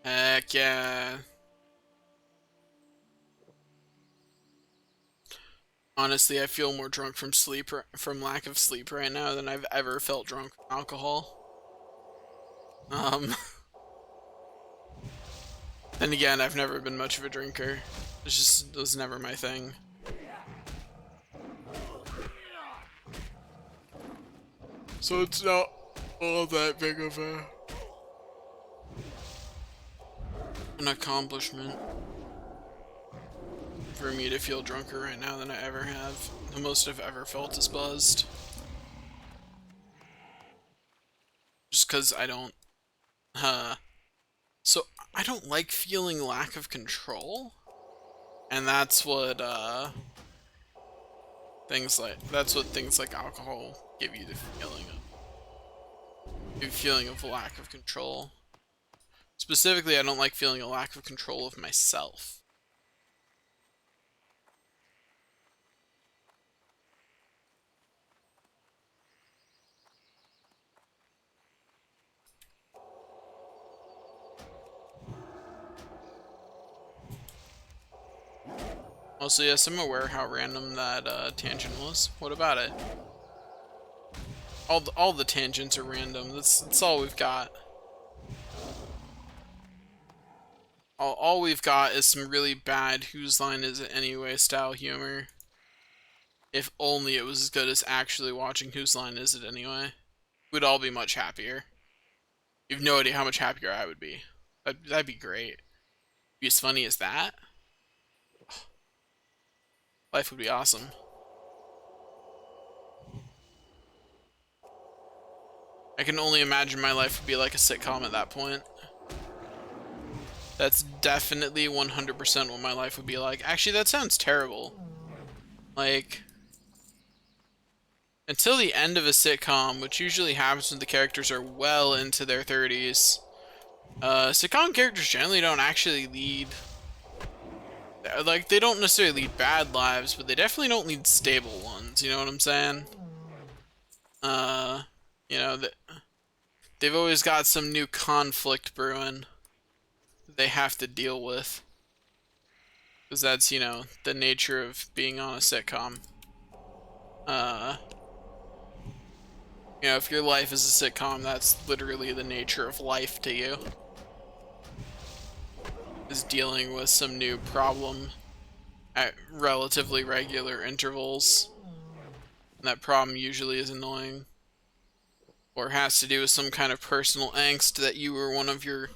S1: Heck yeah. Honestly, I feel more drunk from from lack of sleep right now than I've ever felt drunk from alcohol. Um, then again, I've never been much of a drinker. It was never my thing. So it's not all that big of an accomplishment for me to feel drunker right now than I ever have. The most I've ever felt is buzzed. Just because I don't, so I don't like feeling lack of control. And that's what, things like alcohol give you the feeling of lack of control. Specifically, I don't like feeling a lack of control of myself. Also, yes, I'm aware how random that tangent was. What about it? All the tangents are random. That's all we've got. All we've got is some really bad "whose line is it anyway" style humor. If only it was as good as actually watching "Whose Line Is It Anyway." We'd all be much happier. You have no idea how much happier I would be. That'd be great. Be as funny as that. Life would be awesome. I can only imagine my life would be like a sitcom at that point. That's definitely 100% what my life would be like. Actually, that sounds terrible. Like, until the end of a sitcom, which usually happens when the characters are well into their 30s, sitcom characters generally don't actually lead, like, they don't necessarily lead bad lives, but they definitely don't lead stable ones, you know what I'm saying? You know, they've always got some new conflict brewing that they have to deal with. Because that's, you know, the nature of being on a sitcom. You know, if your life is a sitcom, that's literally the nature of life to you. Is dealing with some new problem at relatively regular intervals. And that problem usually is annoying. Or has to do with some kind of personal angst that you or one of your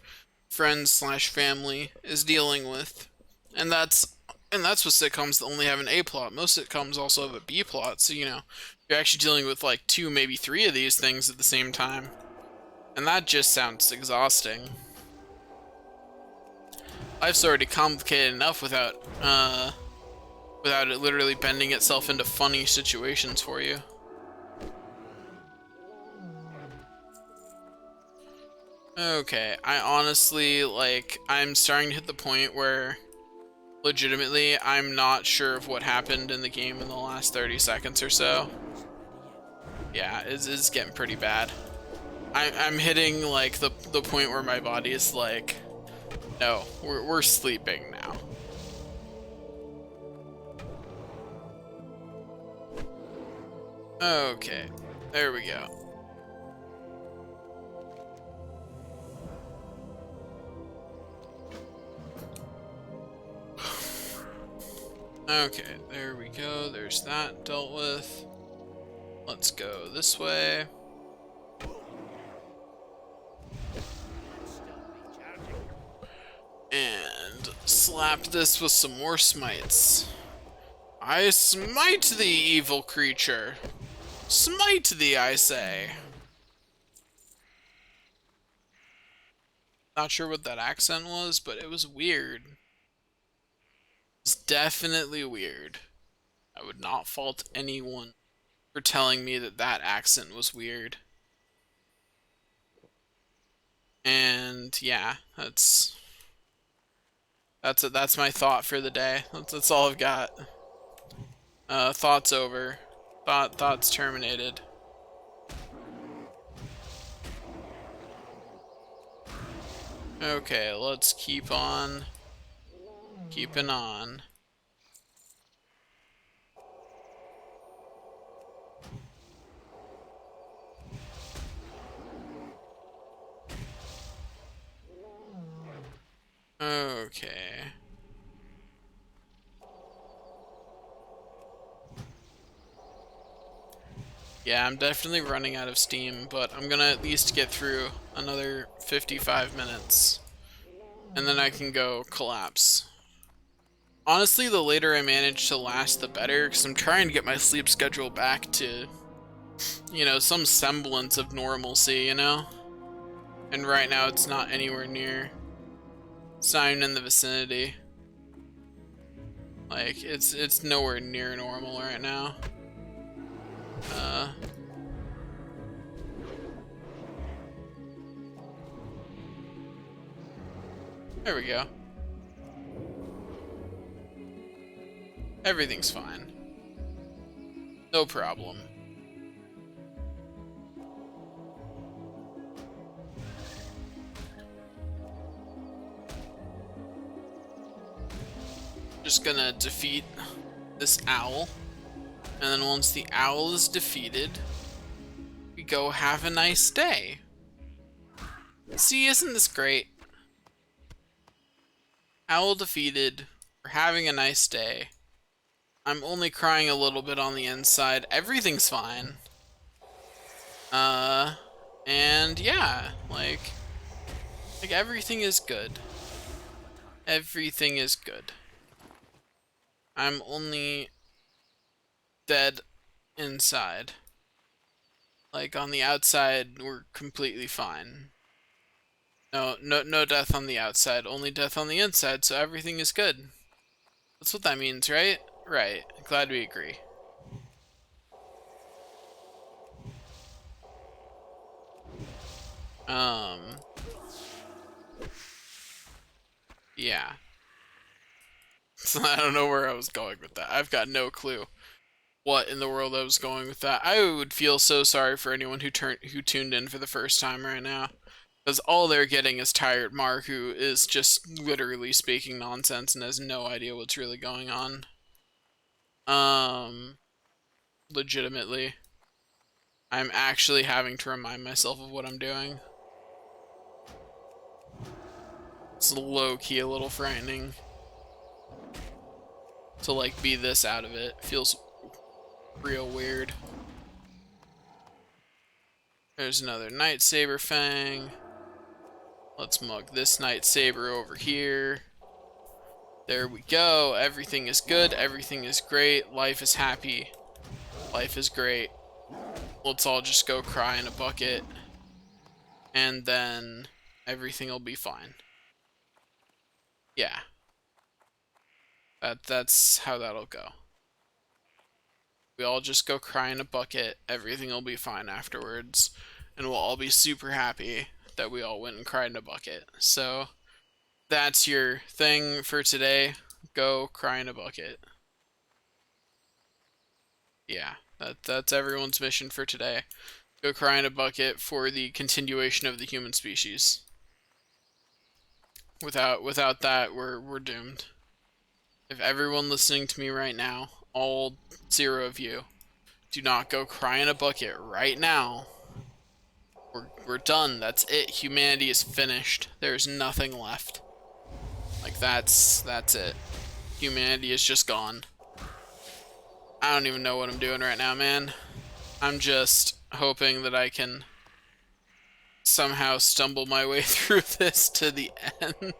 S1: friends slash family is dealing with. And that's what sitcoms that only have an A plot. Most sitcoms also have a B plot, so you know, you're actually dealing with like 2, maybe 3 of these things at the same time. And that just sounds exhausting. Life's already complicated enough without it literally bending itself into funny situations for you. Okay, I honestly, like, I'm starting to hit the point where legitimately I'm not sure of what happened in the game in the last 30 seconds or so. Yeah, it's getting pretty bad. I'm hitting like the point where my body is like, no, we're sleeping now. Okay, there we go. Okay, there we go. There's that dealt with. Let's go this way. And slap this with some more smites. I smite thee, evil creature. Smite thee, I say. Not sure what that accent was, but it was weird. It's definitely weird. I would not fault anyone for telling me that that accent was weird. And yeah, that's my thought for the day. That's all I've got. Thoughts over. Thoughts terminated. Okay, let's keep on keeping on. Okay. Yeah, I'm definitely running out of steam, but I'm gonna at least get through another 55 minutes. And then I can go collapse. Honestly, the later I manage to last, the better, because I'm trying to get my sleep schedule back to, you know, some semblance of normalcy, you know? And right now it's not anywhere near. It's not even in the vicinity. Like, it's nowhere near normal right now. There we go. Everything's fine. No problem. Just gonna defeat this owl. And then once the owl is defeated, we go have a nice day. See, isn't this great? Owl defeated. We're having a nice day. I'm only crying a little bit on the inside. Everything's fine. And yeah, like everything is good. Everything is good. I'm only dead inside. Like on the outside, we're completely fine. No death on the outside, only death on the inside, so everything is good. That's what that means, right? Right. Glad we agree. Yeah. So I don't know where I was going with that. I've got no clue what in the world I was going with that. I would feel so sorry for anyone who tuned in for the first time right now. Because all they're getting is Tired Mark, who is just literally speaking nonsense and has no idea what's really going on. Legitimately. I'm actually having to remind myself of what I'm doing. It's low-key a little frightening to, like, be this out of it. Feels real weird. There's another Night Saber Fang. Let's mug this Night Saber over here. There we go. Everything is good. Everything is great. Life is happy. Life is great. Let's all just go cry in a bucket. And then everything will be fine. Yeah. That's how that'll go. We all just go cry in a bucket. Everything will be fine afterwards. And we'll all be super happy that we all went and cried in a bucket. So that's your thing for today. Go cry in a bucket. Yeah, that's everyone's mission for today. Go cry in a bucket for the continuation of the human species. Without that, we're doomed. If everyone listening to me right now, all 0 of you, do not go cry in a bucket right now, we're done. That's it. Humanity is finished. There's nothing left. Like that's it. Humanity is just gone. I don't even know what I'm doing right now, man. I'm just hoping that I can somehow stumble my way through this to the end.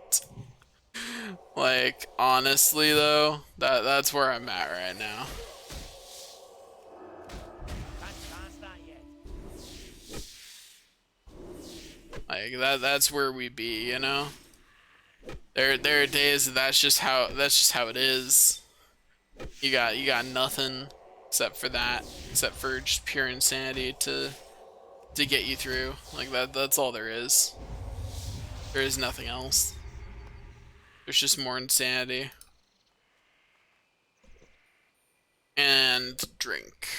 S1: Like, honestly though, that's where I'm at right now. Like that's where we be, you know? There are days that's just how it is. You got nothing except for that, except for just pure insanity to get you through. Like that's all there is. There is nothing else. There's just more insanity. And drink.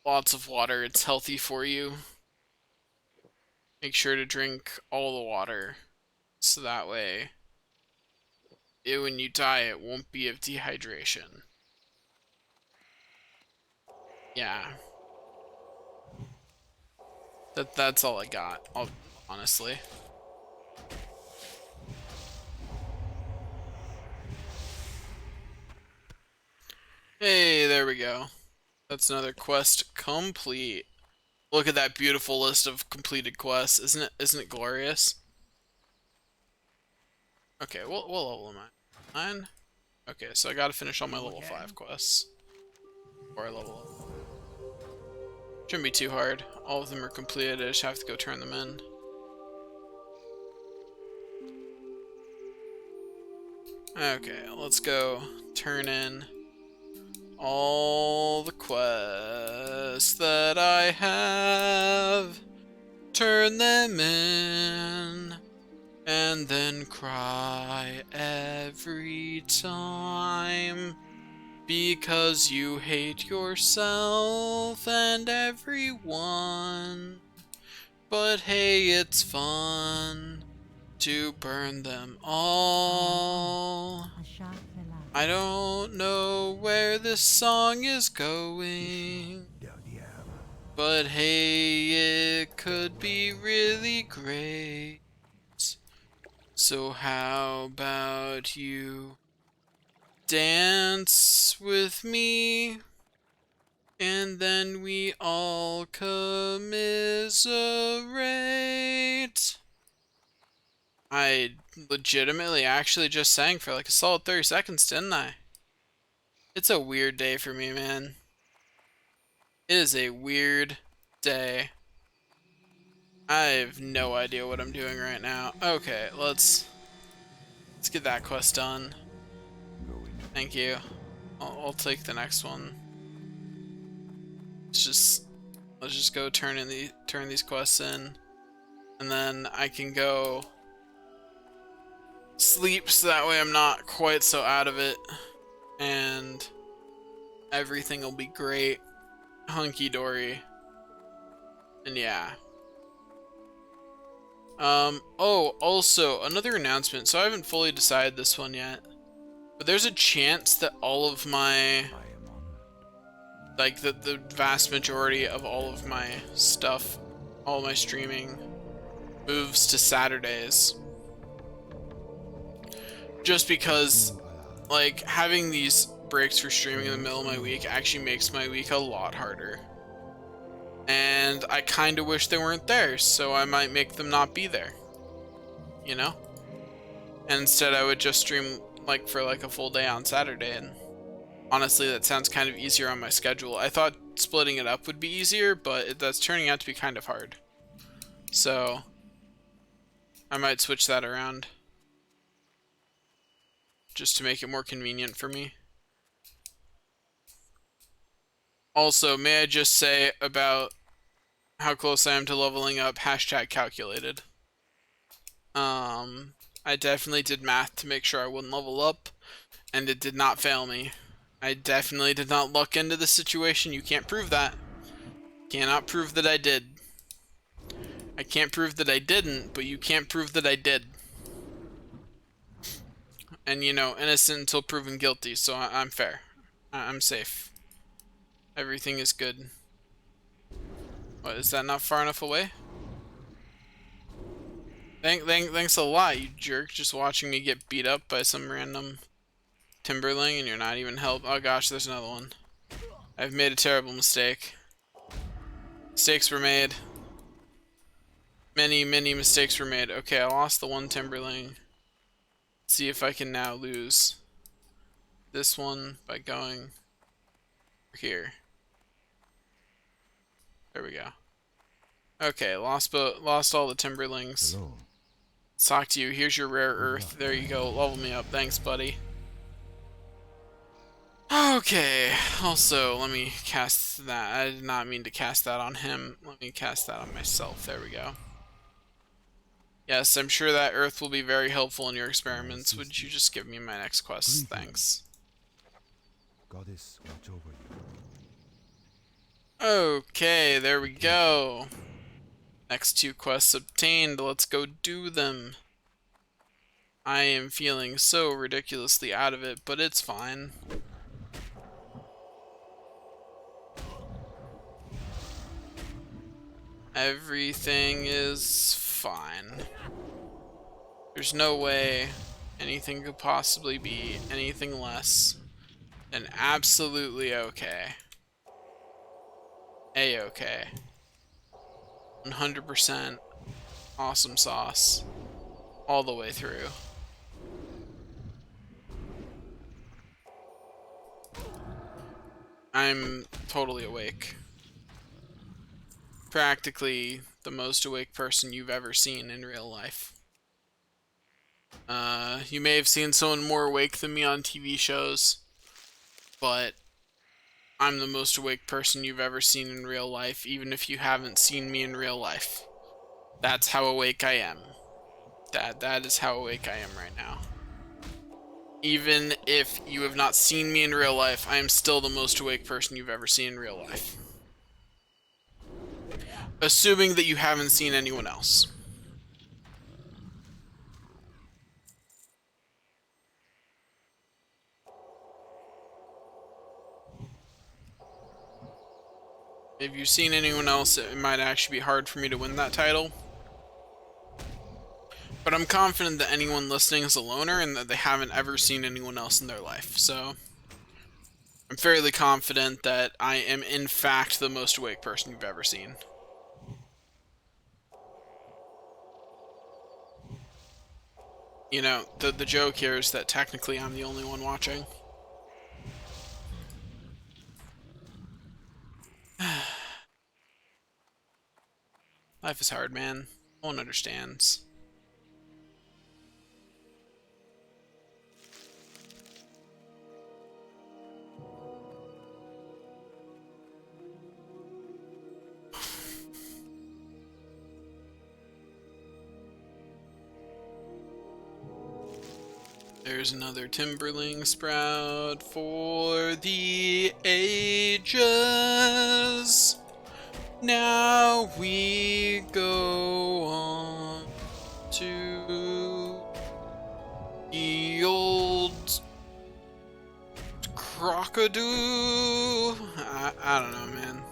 S1: Lots of water, it's healthy for you. Make sure to drink all the water. So that way, when you die, it won't be of dehydration. Yeah. That's all I got, honestly. Hey, there we go. That's another quest complete. Look at that beautiful list of completed quests. Isn't it glorious? Okay, what level am I? 9? Okay, so I gotta finish all my level 5 quests. Before I level up. Shouldn't be too hard. All of them are completed, I just have to go turn them in. Okay, let's go turn in all the quests that I have. Turn them in. And then cry every time. Because you hate yourself and everyone. But hey, it's fun to burn them all.
S3: A shot fell out.
S1: I don't know where this song is going,
S4: Del diable.
S1: but hey, it could be really great. So how about you dance with me? And then we all commiserate. I legitimately actually just sang for like a solid 30 seconds, didn't I? It's a weird day for me, man. It is a weird day. I have no idea what I'm doing right now. Okay, let's get that quest done. Thank you. I'll take the next one. Let's just go turn these quests in, and then I can go sleep so that way I'm not quite so out of it, and everything will be great, hunky dory. And yeah. Oh, also another announcement. So I haven't fully decided this one yet, but there's a chance that all of my
S4: I am honored.
S1: like the vast majority of all of my stuff, all my streaming moves to Saturdays. Just because like having these breaks for streaming in the middle of my week actually makes my week a lot harder. And I kind of wish they weren't there, so I might make them not be there. You know? And instead I would just stream like for like a full day on Saturday, and honestly that sounds kind of easier on my schedule. I thought splitting it up would be easier, but that's turning out to be kind of hard. So I might switch that around just to make it more convenient for me. Also, may I just say about how close I am to leveling up, #calculated. I definitely did math to make sure I wouldn't level up, and it did not fail me. I definitely did not luck into the situation. You can't prove that. Cannot prove that I did. I can't prove that I didn't, but you can't prove that I did. And you know, innocent until proven guilty, so I'm fair. I'm safe. Everything is good. What, is that not far enough away? Thanks a lot, you jerk, just watching me get beat up by some random Timberling and you're not even help. Oh gosh, there's another one. I've made a terrible mistake. Mistakes were made. Many mistakes were made. Okay, I lost the one Timberling. Let's see if I can now lose this one by going here. There we go. Okay, lost all the Timberlings.
S4: Hello.
S1: Let's talk to you. Here's your rare earth. There you go. Level me up. Thanks, buddy. Okay. Also, let me cast that. I did not mean to cast that on him. Let me cast that on myself. There we go. Yes, I'm sure that earth will be very helpful in your experiments. Would you just give me my next quest? Thanks.
S4: Goddess, watch over you.
S1: Okay, there we go. Next 2 quests obtained. Let's go do them. I am feeling so ridiculously out of it, but it's fine. Everything is fine. There's no way anything could possibly be anything less then absolutely okay. A-okay. 100% awesome sauce. All the way through. I'm totally awake. Practically the most awake person you've ever seen in real life. You may have seen someone more awake than me on TV shows, but I'm the most awake person you've ever seen in real life, even if you haven't seen me in real life. That's how awake I am. That is how awake I am right now. Even if you have not seen me in real life, I am still the most awake person you've ever seen in real life. Assuming that you haven't seen anyone else. If you've seen anyone else, it might actually be hard for me to win that title. But I'm confident that anyone listening is a loner and that they haven't ever seen anyone else in their life. So I'm fairly confident that I am in fact the most awake person you've ever seen. You know, the joke here is that technically I'm the only one watching. Life is hard, man. No one understands. There's another Timberling sprout for the ages. Now we go on to the old crocodile. I don't know, man.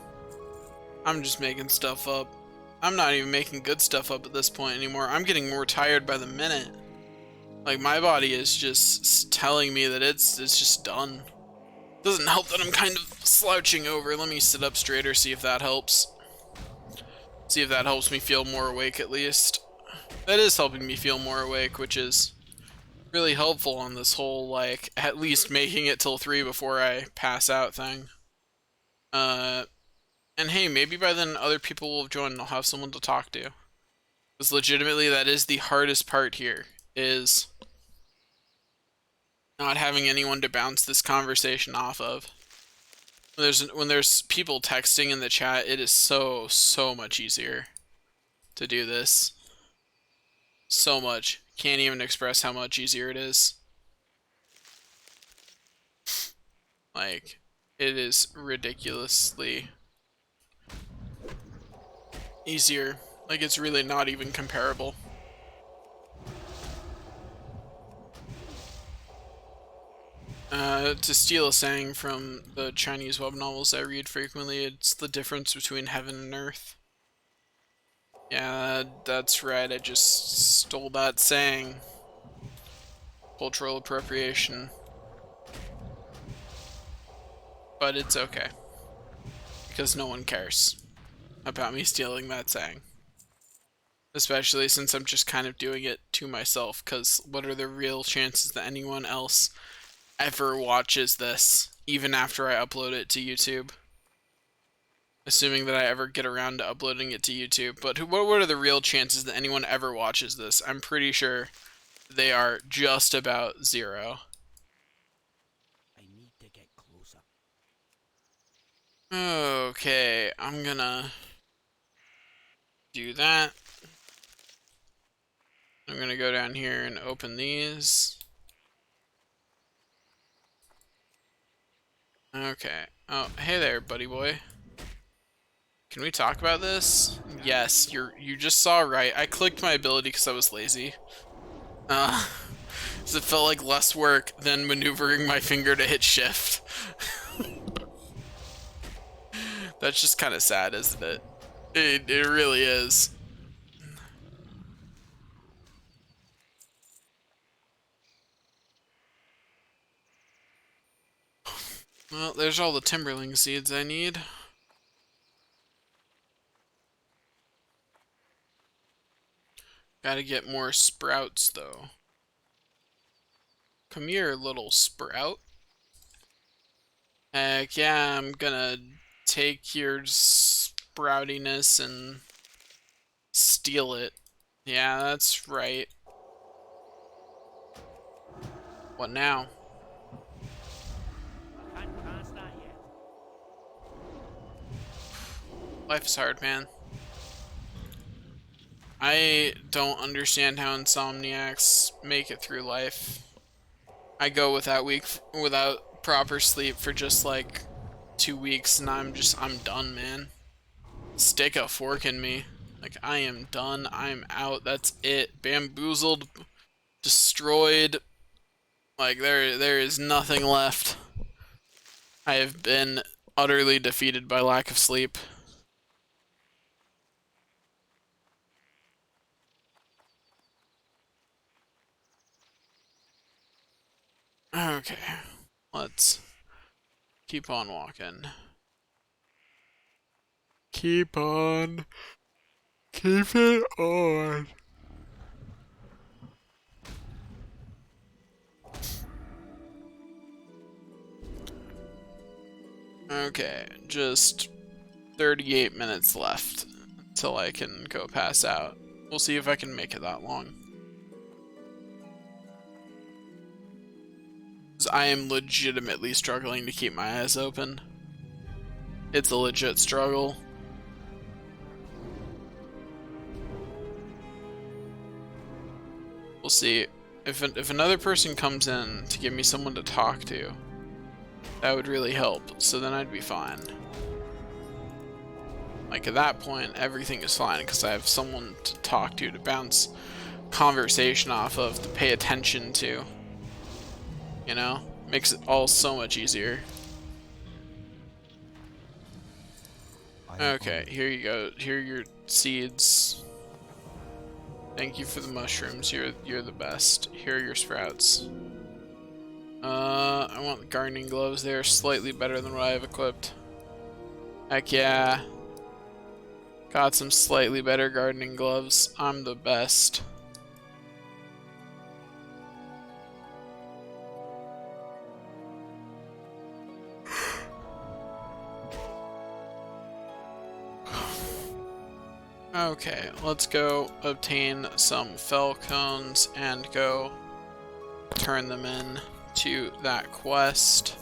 S1: I'm just making stuff up. I'm not even making good stuff up at this point anymore. I'm getting more tired by the minute. Like, my body is just telling me that it's just done. Doesn't help that I'm kind of slouching over. Let me sit up straighter, see if that helps. See if that helps me feel more awake at least. That is helping me feel more awake, which is really helpful on this whole, like, at least making it till 3 before I pass out thing. And hey, maybe by then other people will have joined and I'll have someone to talk to. Because legitimately, that is the hardest part here, is not having anyone to bounce this conversation off of. When there's people texting in the chat, it is so much easier to do this. So much. Can't even express how much easier it is. Like, it is ridiculously easier. Like, it's really not even comparable. To steal a saying from the Chinese web novels I read frequently, it's the difference between heaven and earth. Yeah, that's right, I just stole that saying. Cultural appropriation. But it's okay. Because no one cares about me stealing that saying. Especially since I'm just kind of doing it to myself, because what are the real chances that anyone else ever watches this, even after I upload it to YouTube? Assuming that I ever get around to uploading it to YouTube. But what are the real chances that anyone ever watches this? I'm pretty sure they are just about 0.
S2: I need to get closer.
S1: Okay, I'm gonna do that. I'm gonna go down here and open these. Okay. Oh, hey there, buddy boy. Can we talk about this? Yes, you just saw right. I clicked my ability because I was lazy. So it felt like less work than maneuvering my finger to hit shift. That's just kind of sad, isn't it? It really is. Well, there's all the timberling seeds I need. Gotta get more sprouts, though. Come here, little sprout. Heck yeah, I'm gonna take your sproutiness and steal it. Yeah, that's right. What now?
S2: I can't cast that yet.
S1: Life is hard, man. I don't understand how insomniacs make it through life. I go without proper sleep for just like 2 weeks and I'm done, man. Stick a fork in me. Like, I am done. I'm out. That's it. Bamboozled, destroyed. Like, there is nothing left. I have been utterly defeated by lack of sleep. Okay, let's keep on walking. Keep on. Keep it on. Okay, just 38 minutes left until I can go pass out. We'll see if I can make it that long. 'Cause I am legitimately struggling to keep my eyes open. It's a legit struggle. We'll see. If another person comes in to give me someone to talk to, that would really help, so then I'd be fine. Like, at that point, everything is fine, because I have someone to talk to bounce conversation off of, to pay attention to. You know? Makes it all so much easier. Okay, here you go. Here are your seeds. Thank you for the mushrooms. You're the best. Here are your sprouts. I want the gardening gloves. They're slightly better than what I have equipped. Heck yeah. Got some slightly better gardening gloves. I'm the best. Okay, let's go obtain some fell cones and go turn them in to that quest.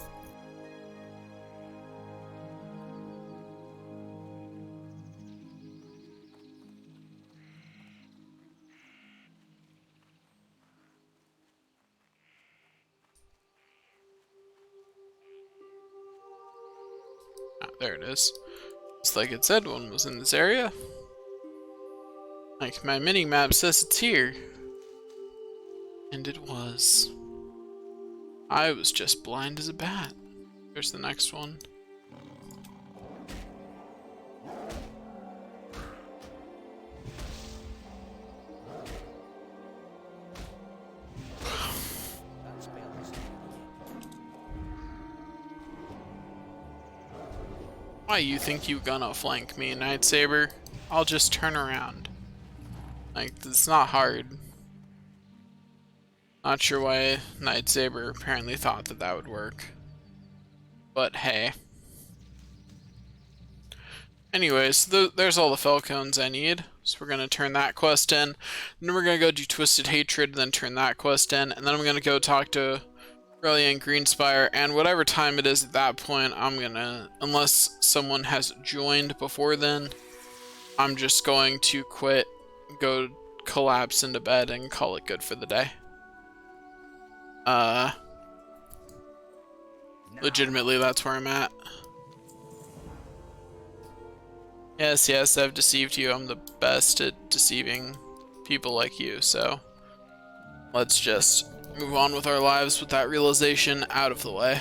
S1: Ah, there it is. It's like it said one was in this area. Like, my mini-map says it's here. And it was. I was just blind as a bat. There's the next one.
S2: That spell is
S1: Why you think you gonna flank me, Night Saber? I'll just turn around. Like, it's not hard. Not sure why Night Saber apparently thought that that would work. But hey. Anyways, there's all the Falcons I need. So we're gonna turn that quest in. Then we're gonna go do Twisted Hatred, then turn that quest in. And then I'm gonna go talk to Aurelia and Greenspire. And whatever time it is at that point, I'm gonna, unless someone has joined before then, I'm just going to quit, go collapse into bed, and call it good for the day. Legitimately, that's where I'm at. Yes, yes, I've deceived you. I'm the best at deceiving people like you, so let's just move on with our lives with that realization out of the way.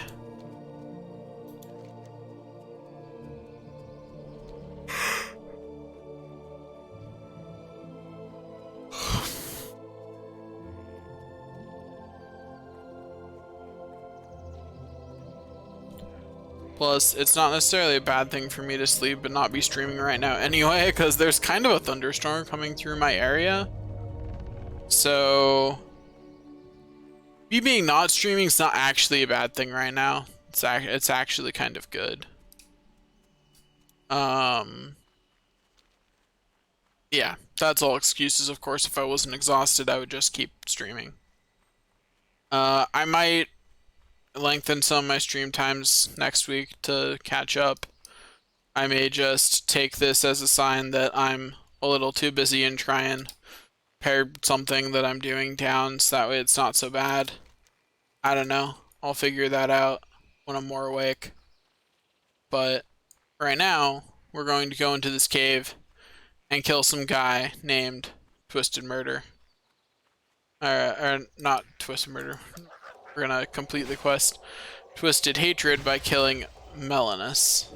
S1: Plus, it's not necessarily a bad thing for me to sleep but not be streaming right now anyway, because there's kind of a thunderstorm coming through my area. So, me being not streaming is not actually a bad thing right now. It's actually kind of good. Yeah, that's all excuses, of course. If I wasn't exhausted, I would just keep streaming. I might lengthen some of my stream times next week to catch up. I may just take this as a sign that I'm a little too busy and try and pare something that I'm doing down so that way it's not so bad. I don't know. I'll figure that out when I'm more awake. But right now, we're going to go into this cave and kill some guy named Twisted Murder. Or not Twisted Murder. We're gonna complete the quest Twisted Hatred by killing Melanus.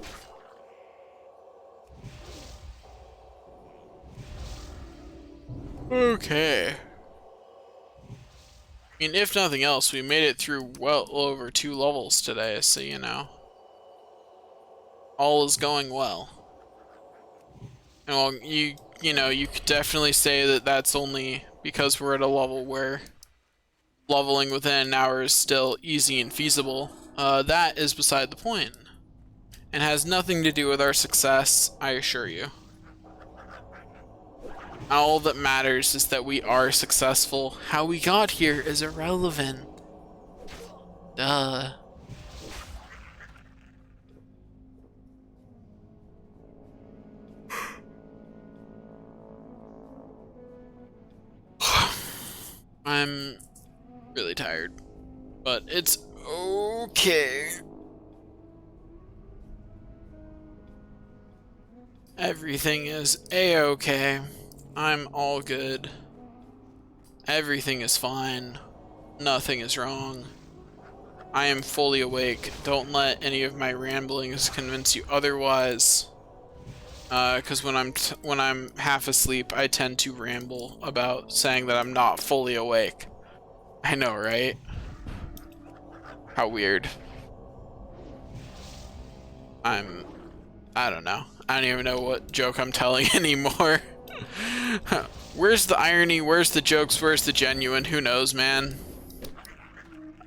S1: Okay. I mean, if nothing else, we made it through well over 2 levels today, so you know. All is going well. And well, you know, you could definitely say that that's only because we're at a level where leveling within an hour is still easy and feasible. That is beside the point. And has nothing to do with our success, I assure you. All that matters is that we are successful. How we got here is irrelevant. Duh. I'm really tired, but it's okay. Everything is a-okay. I'm all good. Everything is fine. Nothing is wrong. I am fully awake. Don't let any of my ramblings convince you otherwise. Because when I'm half asleep, I tend to ramble about saying that I'm not fully awake. I know, right? How weird. I don't know. I don't even know what joke I'm telling anymore. Where's the irony? Where's the jokes? Where's the genuine? Who knows, man?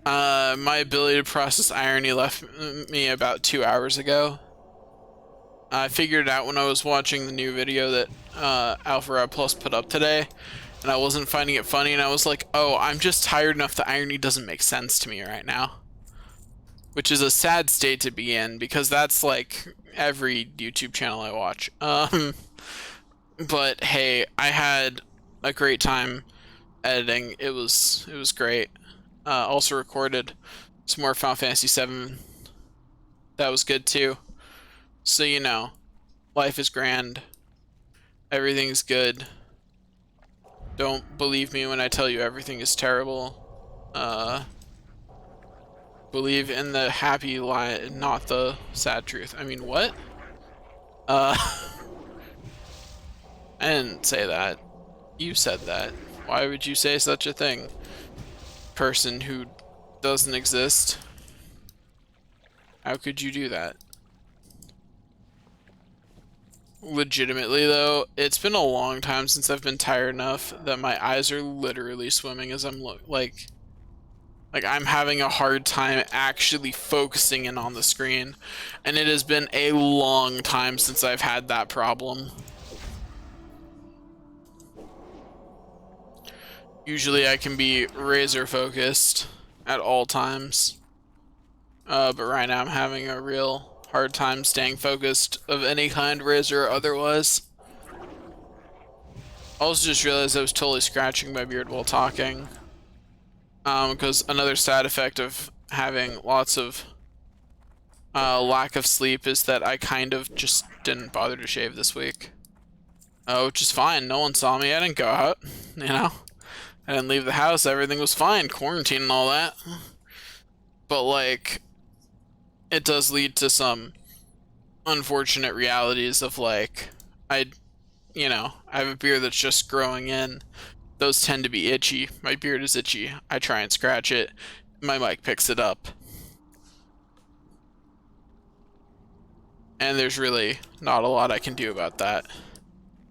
S1: My ability to process irony left me about 2 hours ago. I figured it out when I was watching the new video that Alpha Plus put up today, and I wasn't finding it funny, and I was like, oh, I'm just tired enough that irony doesn't make sense to me right now. Which is a sad state to be in, because that's like every YouTube channel I watch. But hey, I had a great time editing. It was great. Also recorded some more Final Fantasy VII. That was good too. So you know, life is grand. Everything's good. Don't believe me when I tell you everything is terrible. Believe in the happy lie, not the sad truth. I mean, what? I didn't say that. You said that. Why would you say such a thing? Person who doesn't exist. How could you do that? Legitimately though, it's been a long time since I've been tired enough that my eyes are literally swimming as I'm like I'm having a hard time actually focusing in on the screen, and it has been a long time since I've had that problem. Usually I can be razor focused at all times, but right now I'm having a real hard time staying focused of any kind, razor or otherwise. I also just realized I was totally scratching my beard while talking. Because another side effect of having lots of lack of sleep is that I kind of just didn't bother to shave this week. Which is fine. No one saw me. I didn't go out, you know? I didn't leave the house. Everything was fine. Quarantine and all that. But, like, it does lead to some unfortunate realities of, like, I have a beard that's just growing in. Those tend to be itchy. My beard is itchy. I try and scratch it. My mic picks it up. And there's really not a lot I can do about that.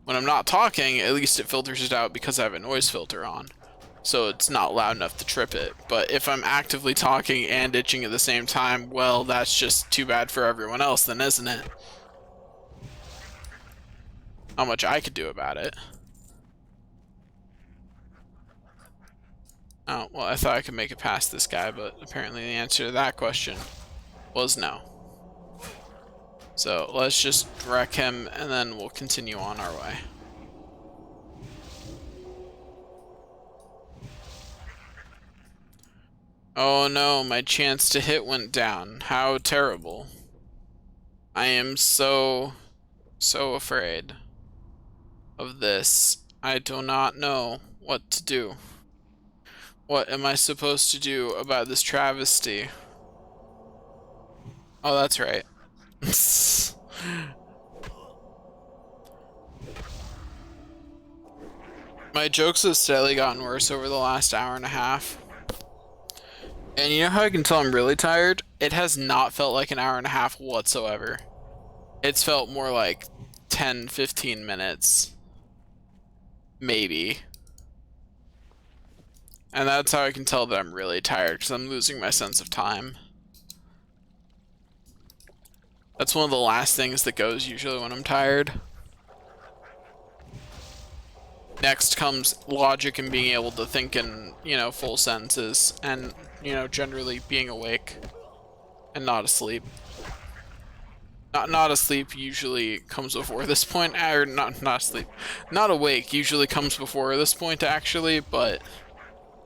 S1: When I'm not talking, at least it filters it out because I have a noise filter on. So it's not loud enough to trip it. But if I'm actively talking and itching at the same time, well, that's just too bad for everyone else then, isn't it? Not much I could do about it. Oh, well, I thought I could make it past this guy, but apparently the answer to that question was no. So let's just wreck him and then we'll continue on our way. Oh no, my chance to hit went down. How terrible. I am so afraid of this. I do not know what to do. What am I supposed to do about this travesty? Oh, that's right. My jokes have steadily gotten worse over the last hour and a half. And you know how I can tell I'm really tired? It has not felt like an hour and a half whatsoever. It's felt more like 10, 15 minutes. Maybe. And that's how I can tell that I'm really tired, because I'm losing my sense of time. That's one of the last things that goes usually when I'm tired. Next comes logic and being able to think in, you know, full sentences, and, you know, generally being awake and not asleep. Not asleep usually comes before this point, or not asleep. Not awake usually comes before this point, actually, but,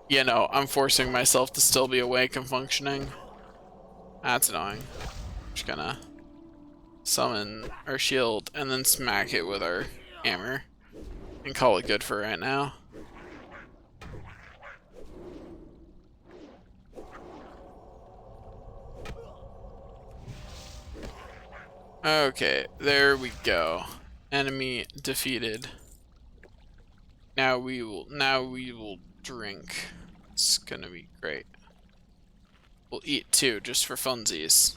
S1: you know, I'm forcing myself to still be awake and functioning. That's annoying. Just gonna summon our shield and then smack it with our hammer and call it good for right now. Okay, there we go. Enemy defeated. Now we will drink. It's gonna be great. We'll eat too, just for funsies.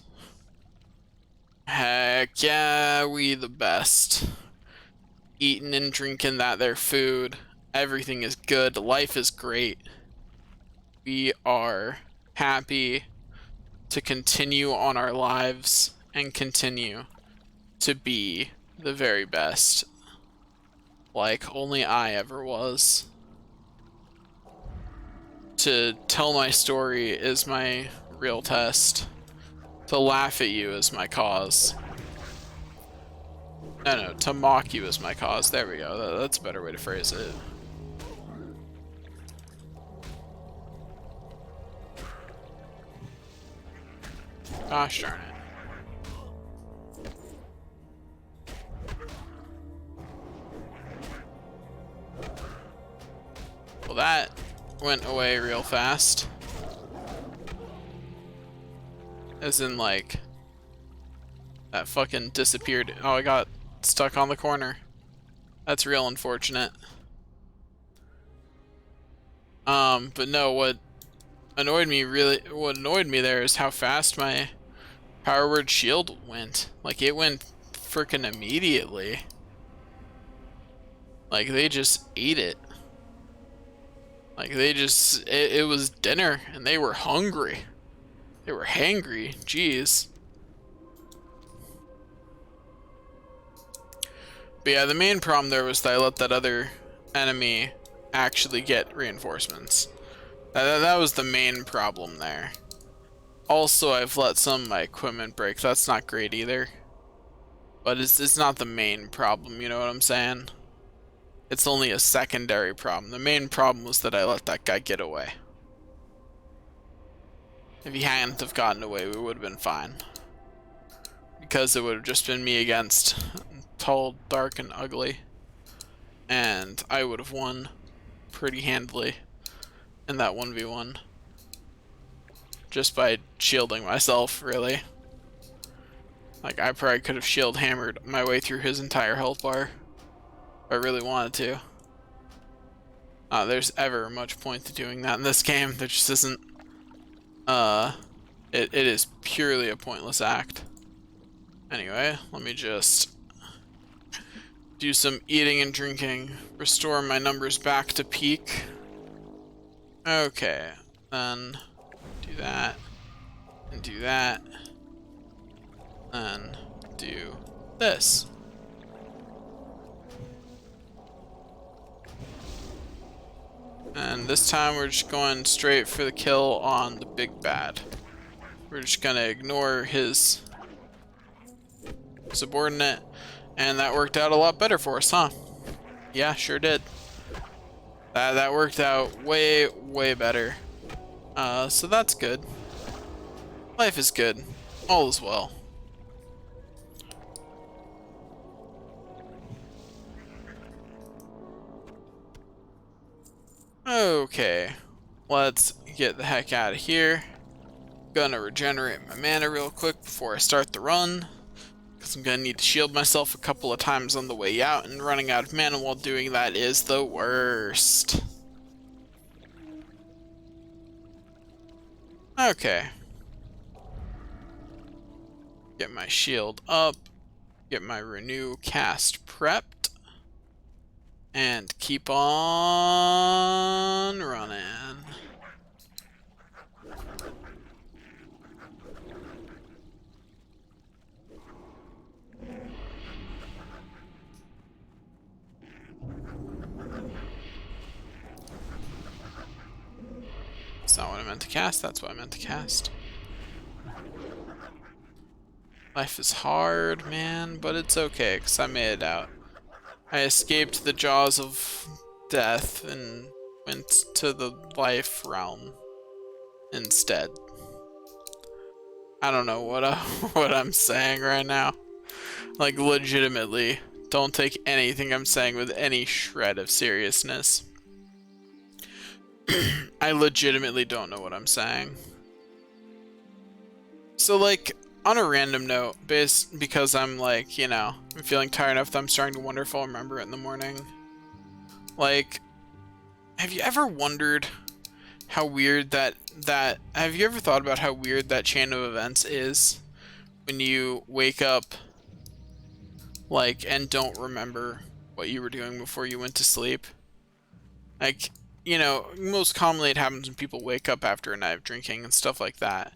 S1: Heck yeah, we the best. Eating and drinking that there food. Everything is good. Life is great. We are happy to continue on our lives and continue to be the very best. Like only I ever was. To tell my story is my real test. To laugh at you is my cause. No, to mock you is my cause. There we go. That's a better way to phrase it. Gosh darn it. Well, that went away real fast. As in, like, that fucking disappeared. Oh, I got stuck on the corner. That's real unfortunate. But no, what annoyed me there is how fast my power word shield went. Like, it went freaking immediately. Like, they just ate it. Like, they just, it was dinner, and they were hungry. They were hangry, jeez. But yeah, the main problem there was that I let that other enemy actually get reinforcements. That was the main problem there. Also, I've let some of my equipment break. That's not great either. But it's not the main problem, you know what I'm saying? It's only a secondary problem. The main problem was that I let that guy get away. If he hadn't have gotten away, we would have been fine. Because it would have just been me against tall, dark, and ugly. And I would have won pretty handily in that 1v1. Just by shielding myself, really. Like, I probably could have shield hammered my way through his entire health bar. If I really wanted to. There's ever much point to doing that in this game. There just isn't. It is purely a pointless act. Anyway, let me just do some eating and drinking, restore my numbers back to peak. Okay, then do that, and do that, then do this. And this time we're just going straight for the kill on the big bad. We're just gonna ignore his subordinate, and that worked out a lot better for us, huh? Yeah, sure did. That worked out way, way better. So that's good. Life is good. All is well. Okay, let's get the heck out of here. Gonna regenerate my mana real quick before I start the run, because I'm gonna need to shield myself a couple of times on the way out, and running out of mana while doing that is the worst. Okay. Get my shield up, get my renew cast prepped, and keep on running. That's not what I meant to cast, that's what I meant to cast. Life is hard, man, but it's okay, because I made it out. I escaped the jaws of death and went to the life realm instead. I don't know what what I'm saying right now. Like, legitimately, don't take anything I'm saying with any shred of seriousness. I legitimately don't know what I'm saying. So, like, on a random note, because I'm like, you know, I'm feeling tired enough that I'm starting to wonder if I'll remember it in the morning. Like, have you ever wondered how weird have you ever thought about how weird that chain of events is when you wake up, like, and don't remember what you were doing before you went to sleep? Like, you know, most commonly it happens when people wake up after a night of drinking and stuff like that.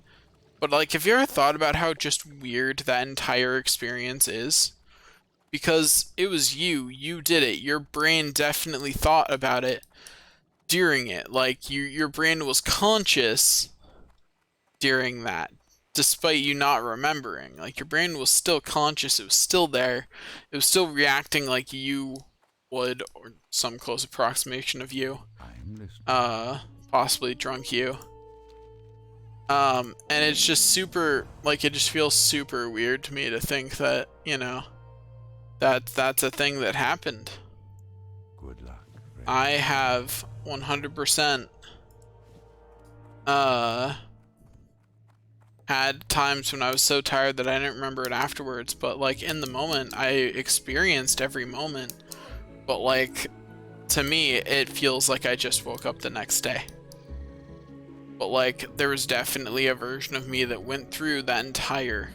S1: But, like, have you ever thought about how just weird that entire experience is? Because it was you did it. Your brain definitely thought about it during it. Like, your brain was conscious during that, despite you not remembering. Like, your brain was still conscious, it was still there, it was still reacting like you would, or some close approximation of you.
S4: I'm listening.
S1: Possibly drunk you. And it's just super, like, it just feels super weird to me to think that, you know, that's a thing that happened.
S4: Good luck. Friend.
S1: I have 100% had times when I was so tired that I didn't remember it afterwards, but, like, in the moment I experienced every moment, but, like, to me it feels like I just woke up the next day. But, like, there was definitely a version of me that went through that entire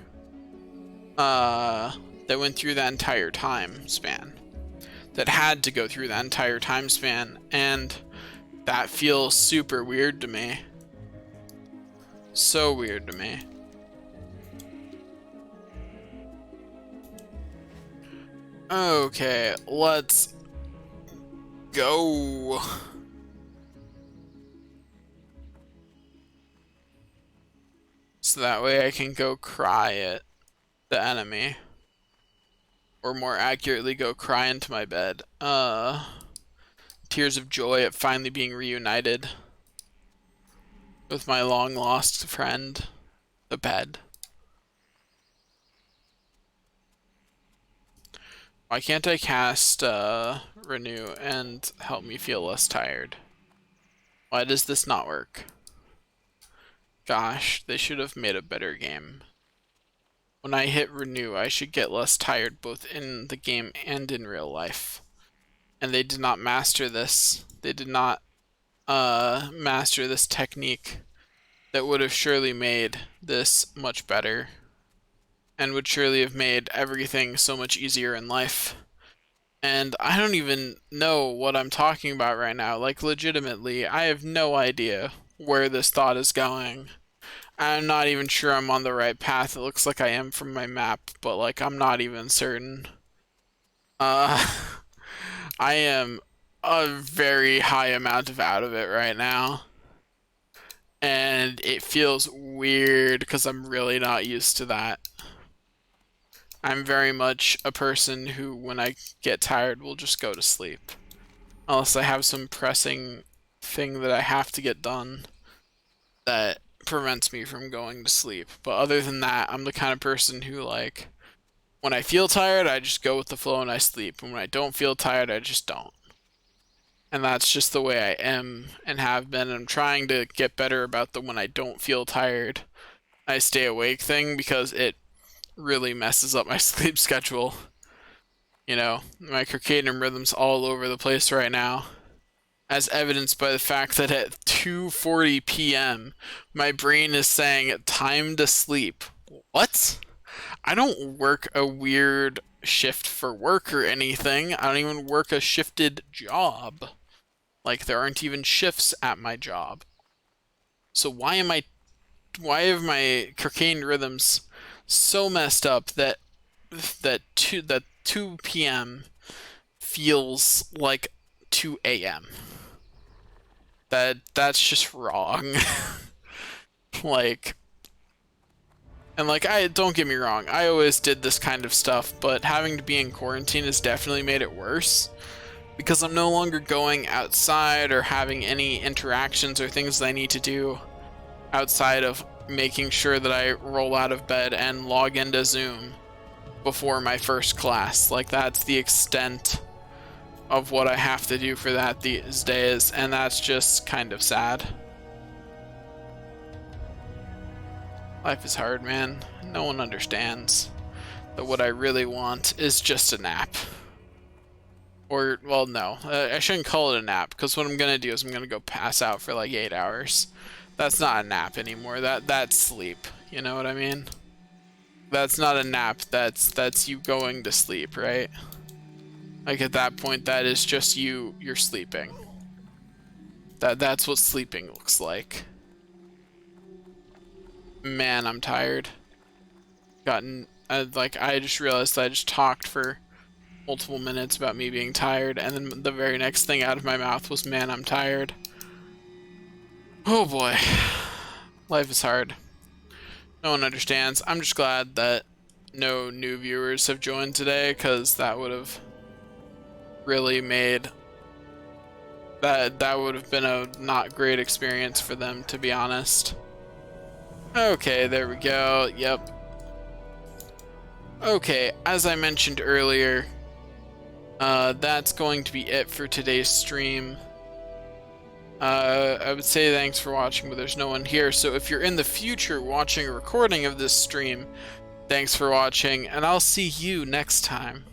S1: time span, that had to go through that entire time span, and that feels super weird to me. So weird to me. Okay, let's go. So that way I can go cry at the enemy. Or more accurately, go cry into my bed. Tears of joy at finally being reunited with my long lost friend, the bed. Why can't I cast Renew and help me feel less tired? Why does this not work? Gosh, they should have made a better game. When I hit Renew, I should get less tired both in the game and in real life. And they did not master this. They did not master this technique that would have surely made this much better. and would surely have made everything so much easier in life. And I don't even know what I'm talking about right now. Like, legitimately, I have no idea where this thought is going. I'm not even sure I'm on the right path. It looks like I am from my map, but like I'm not even certain. Uh, I am a very high amount of out of it right now. And it feels weird because I'm really not used to that. I'm very much a person who, when I get tired, will just go to sleep. Unless I have some pressing thing that I have to get done that prevents me from going to sleep. But other than that, I'm the kind of person who, like, when I feel tired, I just go with the flow and I sleep. And when I don't feel tired, I just don't. And that's just the way I am and have been. I'm trying to get better about the when I don't feel tired, I stay awake thing, because it really messes up my sleep schedule. You know, my circadian rhythm's all over the place right now, as evidenced by the fact that at 2:40 p.m. my brain is saying time to sleep. What? I don't work a weird shift for work or anything. I don't even work a shifted job. Like, there aren't even shifts at my job. So why are my circadian rhythms so messed up that 2 p.m. feels like 2 a.m.? That's just wrong. Like, and like, I don't get me wrong, I always did this kind of stuff, but having to be in quarantine has definitely made it worse, because I'm no longer going outside or having any interactions or things that I need to do outside of making sure that I roll out of bed and log into Zoom before my first class. Like, that's the extent of what I have to do for that these days, and that's just kind of sad. Life is hard, man. No one understands that what I really want is just a nap. Or, well, no, I shouldn't call it a nap, because what I'm gonna do is I'm gonna go pass out for like 8 hours. That's not a nap anymore. That's sleep. You know what I mean? That's not a nap. That's you going to sleep, right? Like, at that point, that is just you're sleeping. That's what sleeping looks like. Man, I'm tired. I just realized that I just talked for multiple minutes about me being tired, and then the very next thing out of my mouth was, man, I'm tired. Oh boy. Life is hard. No one understands. I'm just glad that no new viewers have joined today, because that would have really made that would have been a not great experience for them, to be honest. Okay, there we go. Yep. Okay, as I mentioned earlier, that's going to be it for today's stream. I would say thanks for watching, but there's no one here, so if you're in the future watching a recording of this stream, thanks for watching, and I'll see you next time.